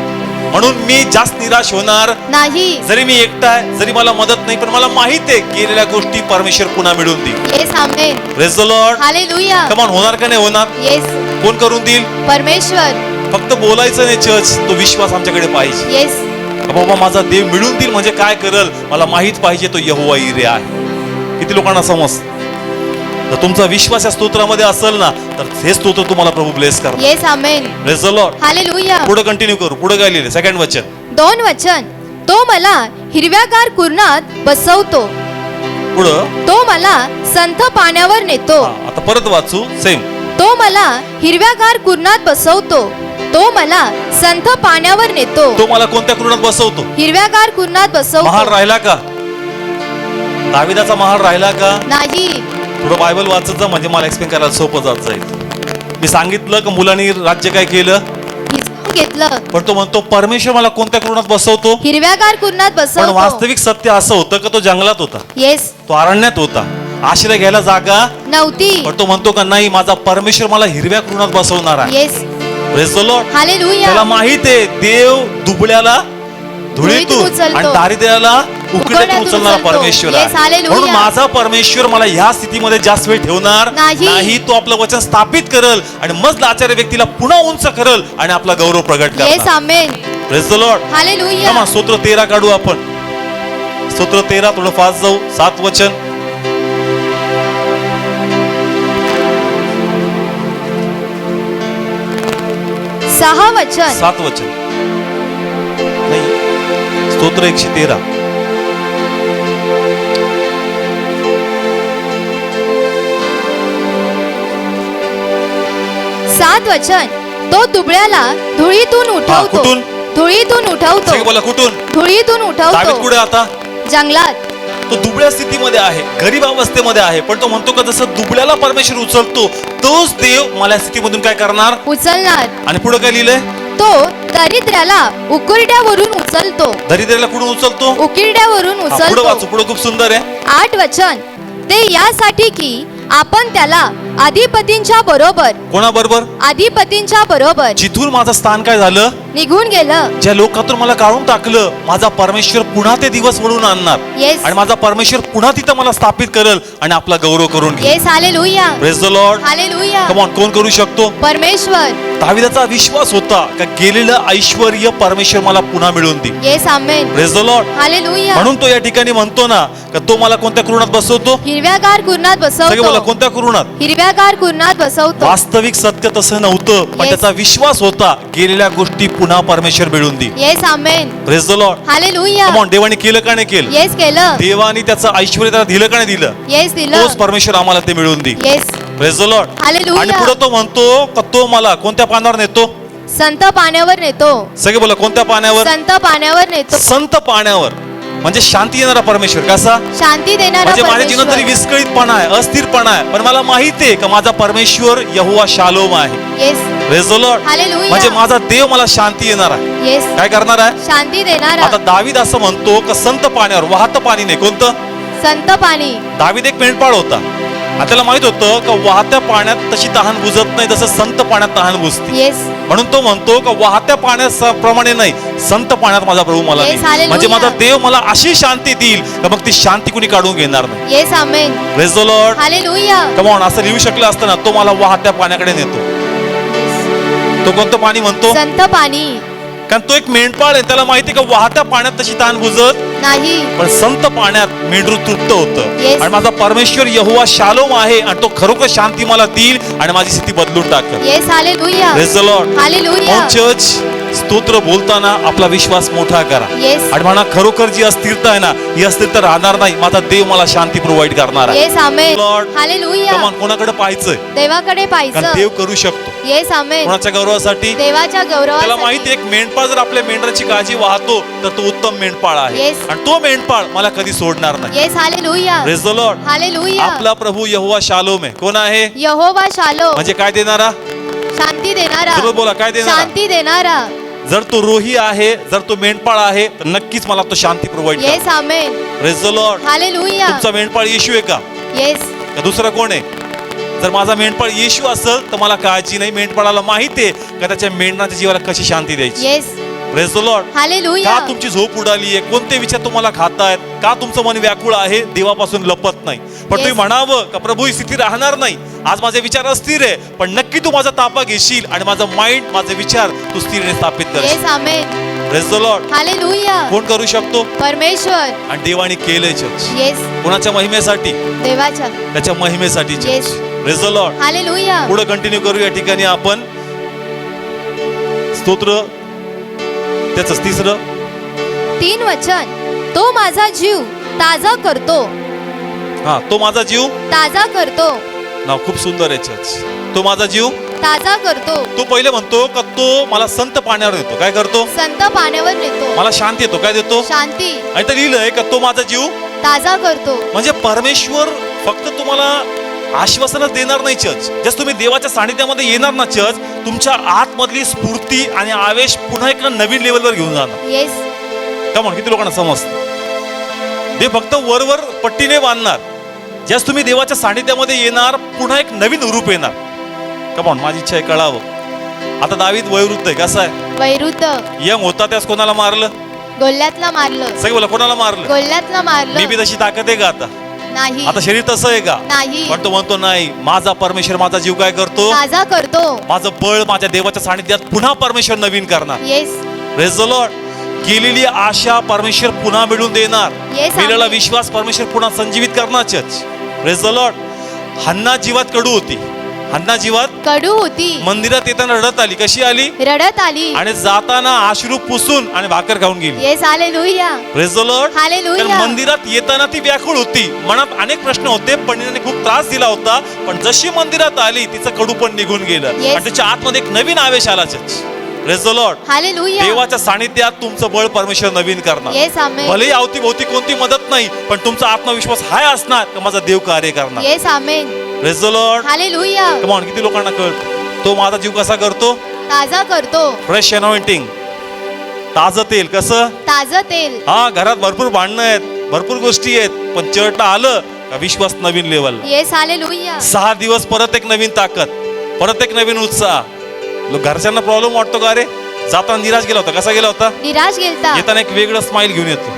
म्हणून मी जास्त निराश होणार नाही. जरी मी एकटा आहे, जरी मला मदत नाही, पण मला माहित आहे गेलेल्या गोष्टी परमेश्वर पुन्हा मिळवून देईल. Yes amen. Praise the lord. Hallelujah. Come on, होणार का नाही होणार? येस. कोण करून देईल? परमेश्वर. फक्त बोलायचं नाही चर्च, तो विश्वास आमच्याकडे पाहिजे. येस. बाबा माझा देव मिळून देईल म्हणजे काय करल मला माहित पाहिजे, तो यहोवा इरे आहे. किती लोकांना समजतं? जर तुमचा विश्वास या स्तोत्रामध्ये असेल ना, तर हे स्तोत्र तुम्हाला प्रभू ब्लेस करणार. Yes amen. Praise the lord. Hallelujah. पुढे कंटिन्यू करू. पुढे काय लिहिले? सेकंड वचन. 2 वचन. तो मला हिरव्यागार कुरणात बसवतो. पुढं तो मला संथ पाण्यावर नेतो. आता परत वाचू. सेम. तो मला हिरव्यागार कुरणात बसवतो. तो मला संथ पाण्यावर नेतो. तो मला कोणत्या कुरणात बसवतो? हिरव्यागार कुरणात महाल बसवतो. राहिला का? दाविदाचा महाल राहिला का? नाही. थोडं बायबल वाचत जा म्हणजे मला एक्सप्लेन करायला सोपं जात जाईल. मी सांगितलं की मुलांनी राज्य काय केलं हिसकावून घेतलं. पण तो म्हणतो परमेश्वर मला कोणत्या कुरणात बसवतो? हिरव्यागार कुरणात पण बसवतो. वास्तविक सत्य असं होतं की तो जंगलात होता, येस. तो अरण्यात होता, आश्रय घ्यायला जागा नव्हती. पण तो म्हणतो का नाही, माझा परमेश्वर मला हिरव्या कुरणात बसवणार आहे. Yes. Praise the lord. Hallelujah. त्याला माहित आहे देव दुबळ्याला धुळीतून धुळीतून उचलतो. आणि दारिद्र्याला उकड्यातून उचलणारा उचलतो. परमेश्वर Yes, आहे. hallelujah. म्हणून माझा परमेश्वर मला ह्या स्थितीमध्ये जास्त वेळ ठेवणार नाही. तो आपलं वचन स्थापित करल आणि मग लाचाऱ्या व्यक्तीला पुन्हा उंच करल आणि आपला गौरव प्रगट येस करणार. Amen. Praise the lord. Hallelujah. कमा स्तोत्र 13 काढू आपण. स्तोत्र 13 थोडं फास्ट जाऊ. 7 वचन. सहा वचन. 7 वचन नाही, स्तोत्र 113. सात वचन. तो दुबळ्याला धुळीतून उठवतो. कुठून? धुळीतून उठवतो. सगळे बोला कुठून? धुळीतून दावीद उठवतो. कुठे आता? जंगलात. तो दुबळ्या स्थितीमध्ये आहे, गरीब अवस्थेमध्ये आहे, पण तो म्हणतो का जसं दुबळ्याला परमेश्वर उचलतो तोच देव मला या स्थितीमधून काय करणार उचलणार. आणि पुढे काय लिहिलंय? तो दरिद्र्याला उकिरड्यावरून उचलतो. दरिद्र्याला कुठून उचलतो? उकिरड्यावरून पुढे उचलतो. वाचू. पुढे खूप सुंदर आहे. 8 वचन. ते यासाठी की आपण त्याला अधिपतींच्या बरोबर. कोणाबरोबर? अधिपतींच्या बरोबर जिथून माझं स्थान काय झालं, निघून गेलं. ज्या लोकातून मला काढून टाकलं, माझा परमेश्वर पुन्हा ते दिवस वळून आणणार येस. आणि माझा परमेश्वर पुन्हा तिथं मला स्थापित करेल आणि आपला गौरव करून घेईल. Yes. Hallelujah. Praise the lord. Hallelujah. Come on, कोण करू शकतो? परमेश्वर. दाविदाचा विश्वास होता का गेलेलं ऐश्वर्य परमेश्वर मला पुन्हा मिळवून देईल. Yes amen. Praise the lord. Hallelujah. म्हणून तो या ठिकाणी म्हणतो ना का तो मला कोणत्या कुरणात बसवतो? हिरव्यागार कुरणात सगळे बोला बसवतो. कोणत्या कुरणात? हिरव्यागार कुरणात बसवतो. वास्तविक सत्य तसं नव्हतं, पण Yes. त्याचा विश्वास होता गेलेल्या गोष्टी पुन्हा परमेश्वर मिळवून देईल. Yes amen. Praise the lord. Hallelujah. Come on, देवाने केलं का नाही केलं? येस केलं. देवाने त्याचं ऐश्वर्य त्याला दिलं का नाही दिलं? येस दिलं. तोच परमेश्वर आम्हाला ते मिळवून देईल. Yes. Praise the lord. Hallelujah. आणि पुढे तो म्हणतो का तो मला कोणत्या पानावर नेतो? संत पाण्यावर नेतो. सगळे बोला कोणत्या पाण्यावर? संत पाण्यावर नेतो. संत पाण्यावर. म्हणजे शांती देणारा परमेश्वर. कसा? शांती देणारा म्हणजे माझ्या जीवनात जरी परमेश्वर. विस्कळीतपणा आहे, अस्थिरपणा आहे, पण मला माहिती आहे का माझा परमेश्वर यहोवा शालोम आहे. Yes. Praise the lord. Hallelujah. म्हणजे माझा देव मला शांती येणार आहे. येस. काय करणार आहे? शांती देणारा. आता दावीद असं म्हणतो का संत पाण्यावर, वाहतं पाणी नाही. कोणतं? संत पाणी. दावीद एक मेंढपाळ होता आणि त्याला माहित होतं का वाहत्या पाण्यात तशी तहान बुजत नाही जसं संत पाण्यात तहान बुजते. येस. म्हणून तो म्हणतो का वाहत्या पाण्याप्रमाणे नाही, संत पाण्यात माझा प्रभू मला Yes, देईल. hallelujah. म्हणजे माझा देव मला अशी शांती देईल का मग ती शांती कुणी काढून घेणार नाही. Yes amen. Praise the lord. Hallelujah. Come on, असं लिहू शकलं असतं ना, तो मला वाहत्या पाण्याकडे नेतो. तो कोणतं पाणी म्हणतो? संत पाणी. कारण तो एक मेंढपाळ आहे, त्याला माहिती का वाहत्या पाण्यात तशी तहान बुजत नाही. पण संत पाण्यात मेंढरू तृप्त होतं. Yes. आणि माझा परमेश्वर यहोवा शालोम आहे आणि तो खरोखर शांती मला देईल आणि माझी स्थिती बदलून टाकेल. Yes. Hallelujah. Praise the lord. Hallelujah. On church स्तोत्र बोलताना आपला विश्वास मोठा करा येस. आणि म्हणा खरोखर जी अस्थिरता आहे ना, ही अस्थिरता राहणार नाही. माझा देव मला शांती प्रोव्हाइड करणार आहे. येस आमेन. Lord. हालेलुया. कमान, कोणाकडे पाहायचंय? देवाकडे कारण पाहायचं. देव करू शकतो. येस आमेन. कोणाच्या गौरवासाठी? देवाच्या त्याला गौरवासाठी. माहिती एक मेंढपाळ जर आपल्या मेंढराची काळजी वाहतो तर तो उत्तम मेंढपाळ आहे. Yes. आणि तो मेंढपाळ मला कधी सोडणार नाही. Yes. Hallelujah. Praise the lord. Hallelujah. आपला प्रभू यहोवा शालोम आहे. कोण आहे? यहोवा शालो. म्हणजे काय देणारा? शांती देणारा. सर्व बोला, काय देणारा? शांती देणारा. जर तो रोही आहे, जर तो मेंढपाळ आहे तर नक्कीच मला तो शांती provide yes amen. Praise the lord. Hallelujah. तुमचा मेंढपाळ येशू आहे का? येस. का दुसरा कोण आहे? जर माझा मेंढपाळ येशू असेल तर मला काळजी नाही. मेंढपाळाला माहिती आहे का त्याच्या मेंढराच्या जीवाला कशी शांती द्यायची. Yes. Praise the lord. Hallelujah. का तुमची झोप उडाली आहे, कोणते विचार तुम्हाला खातायत, का तुमचं मन व्याकुळ आहे, देवापासून लपत नाही. पण तुम्ही म्हणावं का प्रभू ही स्थिती राहणार नाही, आज माझे विचार अस्थिर आहे, पण नक्की तू माझा ताबा घेशील आणि माझं माइंड, माझे विचार तू स्थिरने स्थापित करशील. Yes amen. Praise the lord. Hallelujah. कोण करू शकतो? परमेश्वर. आणि देवाने केलंय चर्च. येस. कोणाच्या महिमेसाठी? देवाच्या. त्याच्या महिमेसाठी Yes. Church. Praise the lord. Hallelujah. पुढे कंटिन्यू करू. या ठिकाणी आपण स्तोत्र त्याच 3 वचन. तो माझा जीव ताजा करतो. तो माझा जीव ताजा करतो. नाव खूप सुंदर आहे चर्च. तो माझा जीव ताजा करतो. तो पहिले म्हणतो का तो मला संत पाण्यावर नेतो. काय करतो? संत पाण्यावर नेतो. मला शांती येतो. काय देतो? शांती. आणि तर लिहिलंय का तो माझा जीव ताजा करतो. म्हणजे परमेश्वर फक्त तुम्हाला आश्वासनच देणार नाही चर्च. जस तुम्ही देवाच्या सानिध्यामध्ये येणार ना चर्च, तुमच्या आतमधली स्फूर्ती आणि आवेश पुन्हा एका नवीन लेवलवर घेऊन जाणार. येस. का म्हणून किती लोकांना समजतं? ते फक्त वरवर पट्टीने बांधणार. ज्यास तुम्ही देवाच्या सानिध्यामध्ये येणार, पुन्हा एक नवीन रूप येणार. का म्हणून माझी इच्छा आहे कळावं. आता दावीद वयोवृद्ध आहे. कसा आहे? वैरुद्ध. यंग होता त्यास कोणाला मारलं? गोल्यातला मारलं. सगळे बोला कोणाला मारलं? गोल्यातला मारलं. मी बी तशी ताकद आहे का आता? नाही. आता शरीर तसं आहे का? नाही. पण तो म्हणतो नाही, माझा परमेश्वर माझा जीव काय करतो? ताजा करतो. माझं बळ माझ्या देवाच्या सानिध्यात पुन्हा परमेश्वर नवीन करणार. येस. Praise the Lord. केलेली आशा परमेश्वर पुन्हा मिळवून देणार. Yes, केलेला आमेन. विश्वास परमेश्वर पुन्हा संजीवित करणार church. Praise the lord. Hannah जीवात कडू होती. हन्ना जीवात कडू होती. मंदिरात येताना रडत आली. कशी आली? रडत आली. आणि जाताना अश्रू पुसून आणि भाकर खाऊन गेली. Yes. Hallelujah. Praise the lord. Hallelujah. तर मंदिरात येताना ती व्याकुळ होती. मनात अनेक प्रश्न होते. पंडितांनी खूप त्रास दिला होता. पण जशी मंदिरात आली तिचं कडू पण निघून गेलं. Yes. आणि त्याच्या आतमध्ये एक नवीन आवेश आला church. Praise the lord. Hallelujah. देवाच्या सानिध्यात तुमचं बळ परमेश्वर नवीन करणार. येस आमेन. भलेही अवतीभोवती कोणती मदत नाही, पण तुमचा आत्मविश्वास हाय असणार का माझा देव कार्य करणार. Yes amen. Praise the lord. Hallelujah. Come on. किती लोकांना कळतं? तो माझा जीव कसा करतो? ताजा करतो. Fresh anointing. ताजं तेल. कसं? ताजं तेल. घरात भरपूर भांडणं आहेत, भरपूर गोष्टी आहेत, पण चर्चला आलं का विश्वास नवीन लेवल. येस. हालेलुया. 6 दिवस परत एक नवीन ताकद, परत एक नवीन उत्साह. घरच्यांना प्रॉब्लेम वाटतो का? अरे जाताना निराश गेला होता. कसा गेला होता? निराश गेलता. येताना एक वेगळं स्माइल घेऊन येतो.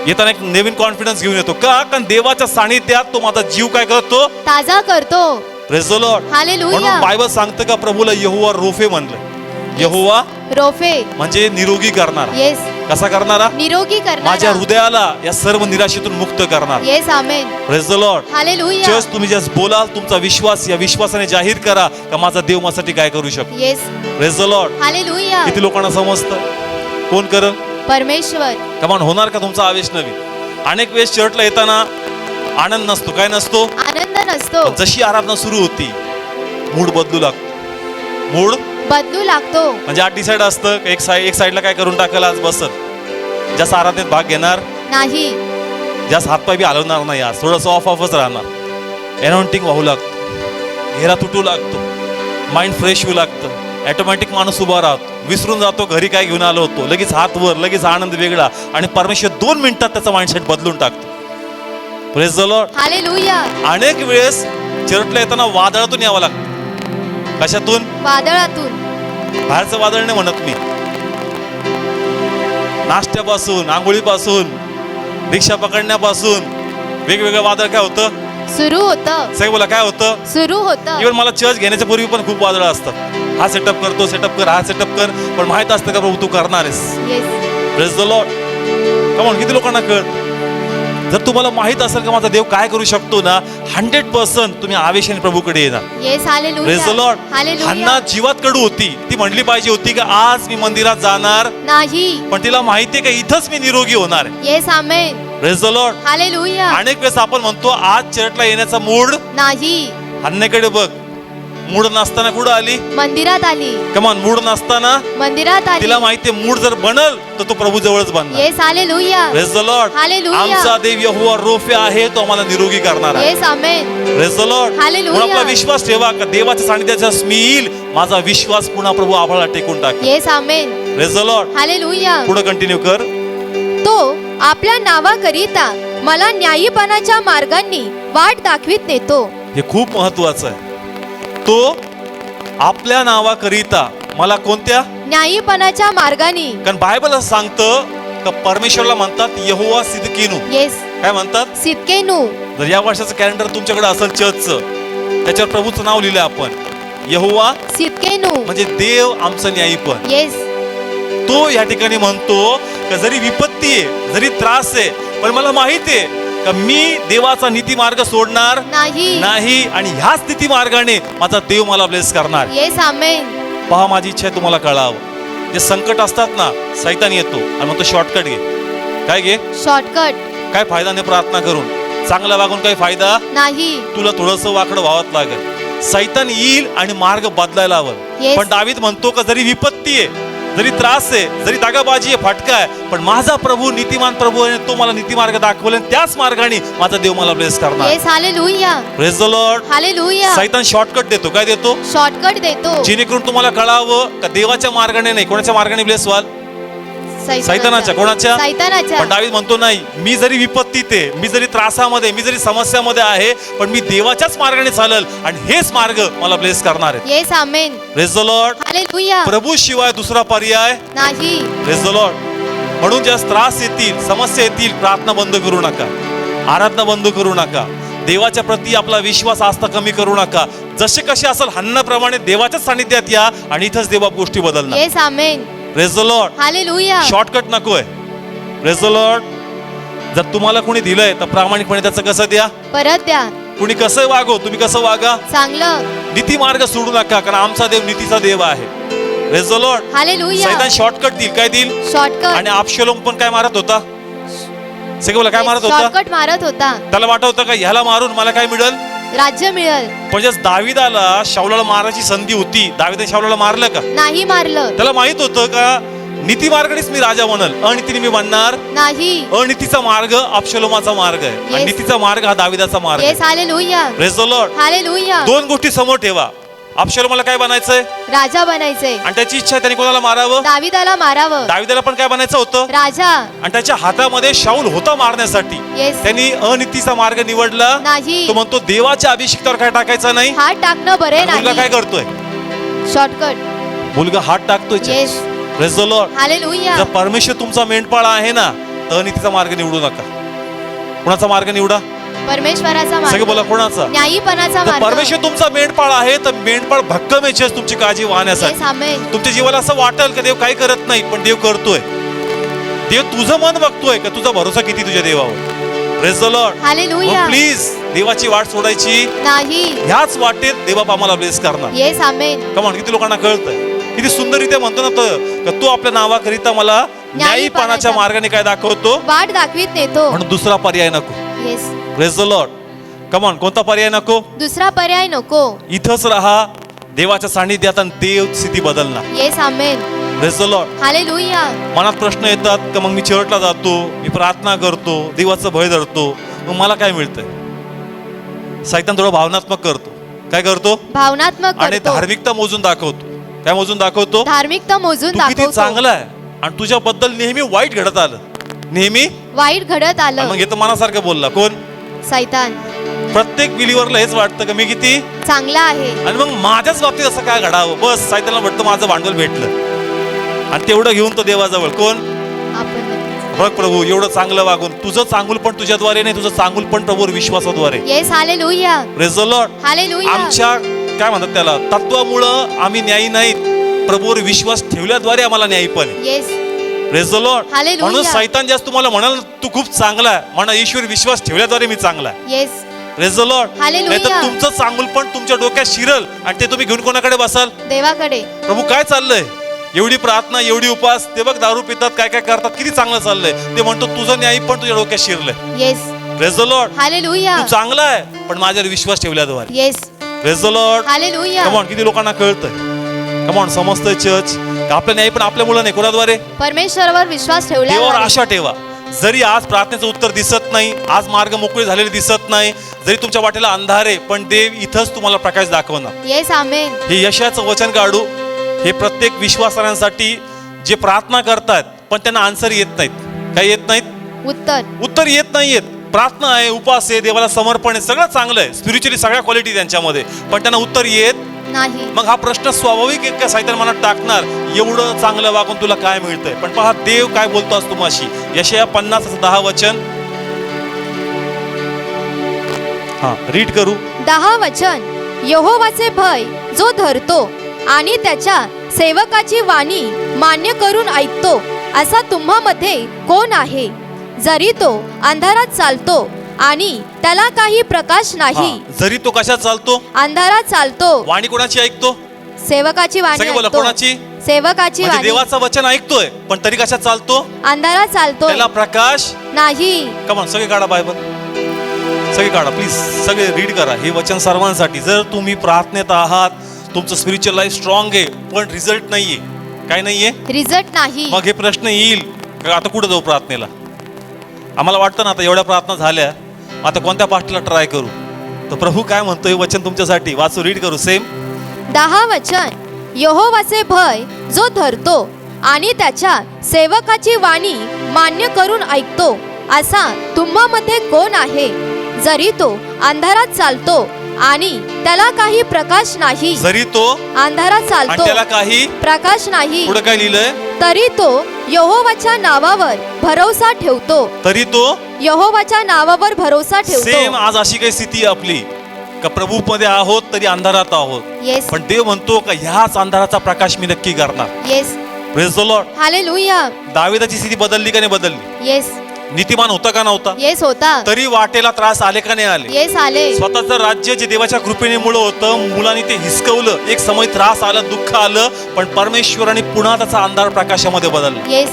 येताना एक नवीन कॉन्फिडन्स घेऊन येतो. का? कारण देवाच्या सानिध्यात तो माझा जीव काय करतो? ताजा करतो. Praise the lord. हालेलुया. म्हणून बायबल सांगतं का प्रभूला यहोवा रोफे म्हणलं. यहोवा रोफे म्हणजे निरोगी करणार. येस. कसा करणारा? निरोगी करणारा. माझ्या हृदयाला या सर्व निराशेतून मुक्त करणार. Yes amen. Praise the lord. Hallelujah. Church तुम्ही जस्ट बोलाल, तुमचा विश्वास या विश्वासाने जाहीर करा का माझा देव माझ्यासाठी काय करू शकतो. Yes. Praise the lord. Hallelujah. किती लोकांना समजतं? कोण करल? परमेश्वर. कमान. होणार का तुमचा आवेश नवीन? अनेक वेळेस चर्चला येताना आनंद नसतो. काय नसतो? आनंद नसतो. पण जशी आराधना सुरू होती मूड बदलू लागतो. मूड बदलू लागतो. म्हणजे आज डिसाईड असतं एक साईडला काय करून टाकलं, आज बसत जास्त आराधनेत भाग घेणार नाही. जास्त हातपाय बी हलवणार नाही. आज थोडंसं ऑफच राहणार. एनॉन्टिंग वाहू लागतो, घेरा तुटू लागतो, माइंड फ्रेश होऊ लागतं. ऑटोमॅटिक माणूस उभा राहतो, विसरून जातो घरी काय घेऊन आलो होतो, लगेच हात वर, लगेच आनंद वेगळा. आणि परमेश्वर 2 मिनिटात त्याचा माइंडसेट बदलून टाकतो. Praise the lord. हालेलुया. अनेक वेळेस चर्चला येताना वादळातून यावं लागतं. कशातून? वादळातून. बाहेरचं वादळ नाही म्हणत मी. नाश्त्यापासून, आंघोळीपासून, रिक्षा पकडण्यापासून वेगवेगळं वादळ काय होतं? सुरू होतं. सगळं बोला काय होतं? सुरू होतं. इव्हन मला चर्च घेण्याच्या पूर्वी पण खूप वादळ असतात. हा सेटअप कर, तो सेटअप कर, हा सेटअप कर, पण माहित असतं का प्रभू तू करणार आहेस. Yes. Praise the Lord. Come on. किती लोकांना कळत? जर तुम्हाला माहित असेल का माझा देव काय करू शकतो ना, 100% तुम्ही आवेशाने प्रभूकडे येणार. Yes. Hallelujah. Praise the lord. Hallelujah. Hannah जीवात कडू होती. ती म्हणली पाहिजे होती का आज मी मंदिरात जाणार नाही, पण तिला माहितीये का इथंच मी निरोगी होणार आहे. Yes amen. Praise the lord. Hallelujah. अनेक वेळेस आपण म्हणतो आज चर्चला येण्याचा मूड नाही. हन्नेकडे बघ. मूड नसताना कुठं आली? मंदिरात आली. कमान. मूड नसताना मंदिरात आली. तिला माहितीये मूड जर बनल तर तो प्रभू जवळच बनणार. Yes. Hallelujah. Praise the lord. Hallelujah. आमचा देव यहोवा रोफे आहे, तो आम्हाला निरोगी करणार आहे. Yes amen. Praise the lord. Hallelujah. म्हणून आपला विश्वास ठेवा का देवाच्या सानिध्यात मी येईल, माझा विश्वास पुन्हा प्रभू आभाळाला टेकून टाकेल. Yes amen. Praise the lord. Hallelujah. पुढे कंटिन्यू कर. तो आपल्या नावाकरिता मला न्यायीपणाच्या मार्गांनी वाट दाखवित नेतो. हे खूप महत्वाचं आहे. तो आपल्या नावाकरिता मला कोणत्या? न्यायीपणाच्या मार्गाने. कारण बायबल असं सांगतं का परमेश्वरला म्हणतात यहोवा सिदकीनू. येस, काय म्हणतात? सिदकेनू. जर या वर्षाचं कॅलेंडर तुमच्याकडे असेल चर्चचं, त्याच्यावर प्रभूचं नाव लिहिलंय आपण, यहोवा सिदकेनू म्हणजे देव आमचं न्यायीपण. येस, तो या ठिकाणी म्हणतो का जरी विपत्ती आहे, जरी त्रास आहे, पण मला माहिती आहे का मी देवाचा नीती मार्ग सोडणार नाही आणि ह्याच नीती मार्गाने माझा देव मला ब्लेस करणार. येस, आमेन. पहा, माझी इच्छा आहे तुम्हाला कळावं, जे संकट असतात ना, सैतान येतो आणि म्हणतो शॉर्टकट घे. काय घे? शॉर्टकट. काय फायदा नाही प्रार्थना करून, चांगला वागून काही फायदा नाही. तुला थोडस वाकडं व्हावं लागेल. सैतान येईल आणि मार्ग बदलायला हवं. पण दावीद म्हणतो का जरी विपत्ती आहे, जरी त्रास आहे, जरी दागाबाजी आहे, फटका आहे, पण माझा प्रभू नीतिमान प्रभू आहे, तो मला नीती मार्ग दाखवला आणि त्याच मार्गाने माझा देव मला ब्लेस करणार. Yes, hallelujah. Praise the lord. Hallelujah. सैतान शॉर्टकट देतो. काय देतो? शॉर्टकट देतो. जेणेकरून तुम्हाला कळावं का देवाच्या मार्गाने नाही, कोणाच्या मार्गाने ब्लेस व्हाल? सैतानाच्या. कोणाच्या? सैतानाच्या. पण दावीद म्हणतो नाही, मी जरी विपत्तीत आहे, मी जरी त्रासामध्ये, मी जरी समस्यामध्ये आहे, पण मी देवाच्याच मार्गाने चालल आणि हेच मार्ग मला ब्लेस करणार आहे. Yes, amen. Praise the lord. Hallelujah. प्रभू शिवाय दुसरा पर्याय नाही. Praise the lord. म्हणून ज्या त्रास येतील, समस्या येतील, प्रार्थना बंद करू नका, आराधना बंद करू नका, देवाच्या प्रती आपला विश्वास आस्था कमी करू नका. जसे कसे असेल हन्नाप्रमाणे देवाच्याच सानिध्यात या आणि इथंच देवा गोष्टी बदलणार. Yes, amen. Praise the lord. Hallelujah. Shortcut नकोय. Praise the lord. जर तुम्हाला कोणी दिलंय तर प्रामाणिकपणे त्याचं कसं द्या, परत द्या. कुणी कसं वागो, तुम्ही कसं वागा, चांगलं. नीती मार्ग सोडू नका, कारण आमचा देव नीतीचा देव आहे. Praise the lord. हालेलुया. सैतान शॉर्टकट देईल. काय देईल? शॉर्टकट. आणि अबशलोम पण काय मारत होता? सगळं काय मारत होता? शॉर्टकट मारत होता. त्याला वाटत होतं का ह्याला मारून मला काय मिळेल? राज्य मिळेल. म्हणजे दाविदाला शाऊलाला मारायची संधी होती, दाविदाने शाऊलाला मारलं का? नाही मारलं. त्याला माहित होतं का नीती मार्गानेच मी राजा बनल, अनितीने मी बनणार नाही. अनितीचा मार्ग अबशलोमाचा मार्ग आहे आणि नीतीचा मार्ग हा दाविदाचा मार्ग आहे. Yes, hallelujah. Praise the lord. Hallelujah. दोन गोष्टी समोर ठेवा. अबशलोमाला काय बनायचंय? राजा बनायचंय. आणि त्याची इच्छा आहे त्याने कोणाला मारावं? दाविदाला मारावं. दाविदाला पण काय बनायचं होतं? राजा. आणि त्याच्या हातामध्ये शाऊल होता मारण्यासाठी. येस. त्यांनी अनितीचा मार्ग निवडला नाही. तो म्हणतो देवाच्या अभिषेकावर काय टाकायचं नाही. हात टाकणं बरे मुलगा नाही. काय करतोय? शॉर्टकट. मुलगा हात टाकतोय. Yes. Praise the lord. Hallelujah. जर परमेश्वर तुमचा मेंढपाळ आहे ना, तर अनितीचा मार्ग निवडू नका. कोणाचा मार्ग निवडा? परमेश्वराचा सगळे मार्ग. बोला, कोणाचा? न्यायीपणाचा जर मार्ग. परमेश्वर तुमचा मेंढपाळ आहे तर मेंढपाळ भक्कम याची तुमची काळजी वाहण्यासाठी. येस, आमेन. तुमच्या जीवाला असं वाटेल का देव काही करत नाही, पण देव करतोय. देव तुझं मन बघतोय का तुझा भरोसा किती तुझ्या देवावर. Praise the lord. Hallelujah. Please देवाची वाट सोडायची नाही. ह्याच वाटेत देवा आम्हाला ब्लेस करणार. येस, आमेन. कमान, किती लोकांना कळतंय, किती सुंदररीत्या म्हणतो ना तो का तू आपल्या नावाकरिता मला न्यायीपणाच्या मार्गाने काय दाखवतो, वाट दाखवीत नेतो. म्हणून दुसरा पर्याय नको. येस. Praise the Lord. कमान, कोणता पर्याय नको? दुसरा पर्याय नको. इथंच राहा देवाच्या सानिध्यात आणि देव स्थिती बदलणार. Yes, amen. Praise the lord. Hallelujah. मनात प्रश्न येतात का मग मी चर्चला जातो, मी प्रार्थना करतो, देवाचं भय धरतो, मग मला काय मिळतंय? सैतान थोडं भावनात्मक करतो. काय करतो? भावनात्मक आणि करतो. धार्मिकता मोजून दाखवतो. काय मोजून दाखवतो? धार्मिकता मोजून तू किती दाखवतो. चांगला आहे आणि तुझ्याबद्दल नेहमी वाईट घडत आलं, नेहमी वाईट घडत आणि आलं. मग हे तर मनासारखं बोलला कोण? सैतान. प्रत्येक बिलीवरला हेच वाटतं की मी किती चांगला आहे आणि मग माझ्याच बाबतीत असं काय घडावं. बस सैतानला वाटतं माझं भांडवल भेटलं आणि तेवढं घेऊन तो देवाजवळ. कोण? आपण. बघ प्रभू, एवढं चांगलं वागून तुझं चांगुल पण तुझ्याद्वारे नाही, तुझं चांगुल पण प्रभूवर विश्वासाद्वारे. Yes, hallelujah. Praise the lord. Hallelujah. आमच्या काय म्हणतात त्याला तत्वामुळं आम्ही न्यायी नाहीत, प्रभूवर विश्वास ठेवल्याद्वारे आम्हाला न्यायीपण आहे. Yes. Praise the lord. Hallelujah. म्हणून सैतान जास्त तुम्हाला म्हणाल तू खूप चांगला आहे, म्हणा ईश्वर विश्वास ठेवल्याद्वारे मी चांगला आहे. Yes. Praise the lord. Hallelujah. नाहीतर तुमचं चांगुल पण तुमच्या डोक्यात शिरल आणि ते तुम्ही घेऊन कोणाकडे बसाल? देवाकडे. प्रभू काय चाललंय, एवढी प्रार्थना, एवढी उपास, ते बघ दारू पितात, काय काय करतात, किती चांगलं चाललंय. ते म्हणतो तुझं न्याय पण तुझ्या डोक्यात शिरलंय. Yes. Praise the lord. Hallelujah. तू चांगला आहे पण माझ्यावर विश्वास ठेवल्याद्वारे. Yes. Praise the lord. Hallelujah. Come on, किती लोकांना कळतंय? कमॉन, समजतंय चर्च आपलं न्याय पण आपल्यामुळे नाही, कोणाद्वारे? परमेश्वरावर विश्वास देवावर ठेवल्यावर. आशा ठेवा. जरी आज प्रार्थनेचं उत्तर दिसत नाही, आज मार्ग मोकळे झालेले दिसत नाही, जरी तुमच्या वाटेला अंधार आहे, पण देव इथंच तुम्हाला प्रकाश दाखवणार. येस, आमेन. हे यशाचं वचन काढू. हे प्रत्येक विश्वासाऱ्यांसाठी जे प्रार्थना करतात पण त्यांना आन्सर येत नाहीत. काय येत नाहीत? उत्तर येत नाहीयेत. प्रार्थना आहे, उपास आहे, देवाला समर्पण आहे, सगळं चांगलं आहे, स्पिरिच्युअली सगळ्या क्वालिटी त्यांच्यामध्ये, पण त्यांना उत्तर येत नाही. मग हा प्रश्न स्वाभाविक आहे का सैतान मनात टाकणार, एवढं चांगलं वागून तुला काय मिळतंय? पण पहा देव काय बोलतो आज तुम्हाशी. यशाया 50:10 वचन रीड करू. 10 वचन. यहोवाचे भय जो धरतो आणि त्याच्या सेवकाची वाणी मान्य करून ऐकतो असा तुम्हामध्ये कोण आहे? जरी तो अंधारात चालतो आणि त्याला काही प्रकाश नाही. जरी तो कशात चालतो? अंधारात चालतो. वाणी कोणाची ऐकतो? सेवकाची वाणी सगळे बोला, ऐकतो. कोणाची? सेवकाची म्हणजे वाणी. देवाचं वचन ऐकतोय पण तरी कशात चालतो? अंधारात चालतो. त्याला प्रकाश नाही. कमान सगळे काढा बायबल, सगळे काढा प्लीज, सगळे रीड करा. हे वचन सर्वांसाठी. जर तुम्ही प्रार्थनेत आहात, तुमचं स्पिरिच्युअल लाईफ स्ट्रॉंग आहे पण रिझल्ट नाहीये, काय नाहीये? रिझल्ट नाही. मग हे प्रश्न येईल का आता कुठं जाऊ प्रार्थनेला? आम्हाला वाटतं ना आता एवढ्या प्रार्थना झाल्या, आता कोणत्या पास्टला ट्राय करू? तर प्रभू काय म्हणतोय वचन तुमच्यासाठी, वाचू, रीड करू. सेम 10 वचन. यहोवाचे भय जो धरतो आणि त्याच्या सेवकाची वाणी मान्य करून ऐकतो असा तुम्हामध्ये कोण आहे? जरी तो अंधारात चालतो आणि त्याला काही प्रकाश नाही. जरी तो अंधारात आणि चालतो त्याला काही प्रकाश नाही. पुढे काय लिहिलंय? तरी तो यहोवाच्या नावावर भरोसा ठेवतो. तरी तो यहोवाच्या नावावर भरोसा सेम. ठेवतो. आज अशी काही स्थिती आहे आपली का प्रभू मध्ये आहोत तरी अंधारात आहोत. येस. पण देव म्हणतो का ह्याच अंधाराचा प्रकाश मी नक्की करणार. Yes. Praise the lord. Hallelujah. दाविदाची स्थिती बदलली का नाही बदलली? येस. नीतिमान होता का नव्हता? येस होता. तरी वाटेला त्रास आले का नाही आले? येस आले. स्वतःचं राज्य जे देवाच्या कृपेने मुळे होतं, मुलांनी ते हिसकवलं. एक समय त्रास आला, दुःख आलं, पण परमेश्वराने पुन्हा त्याचा अंधार प्रकाशामध्ये बदलला. Yes.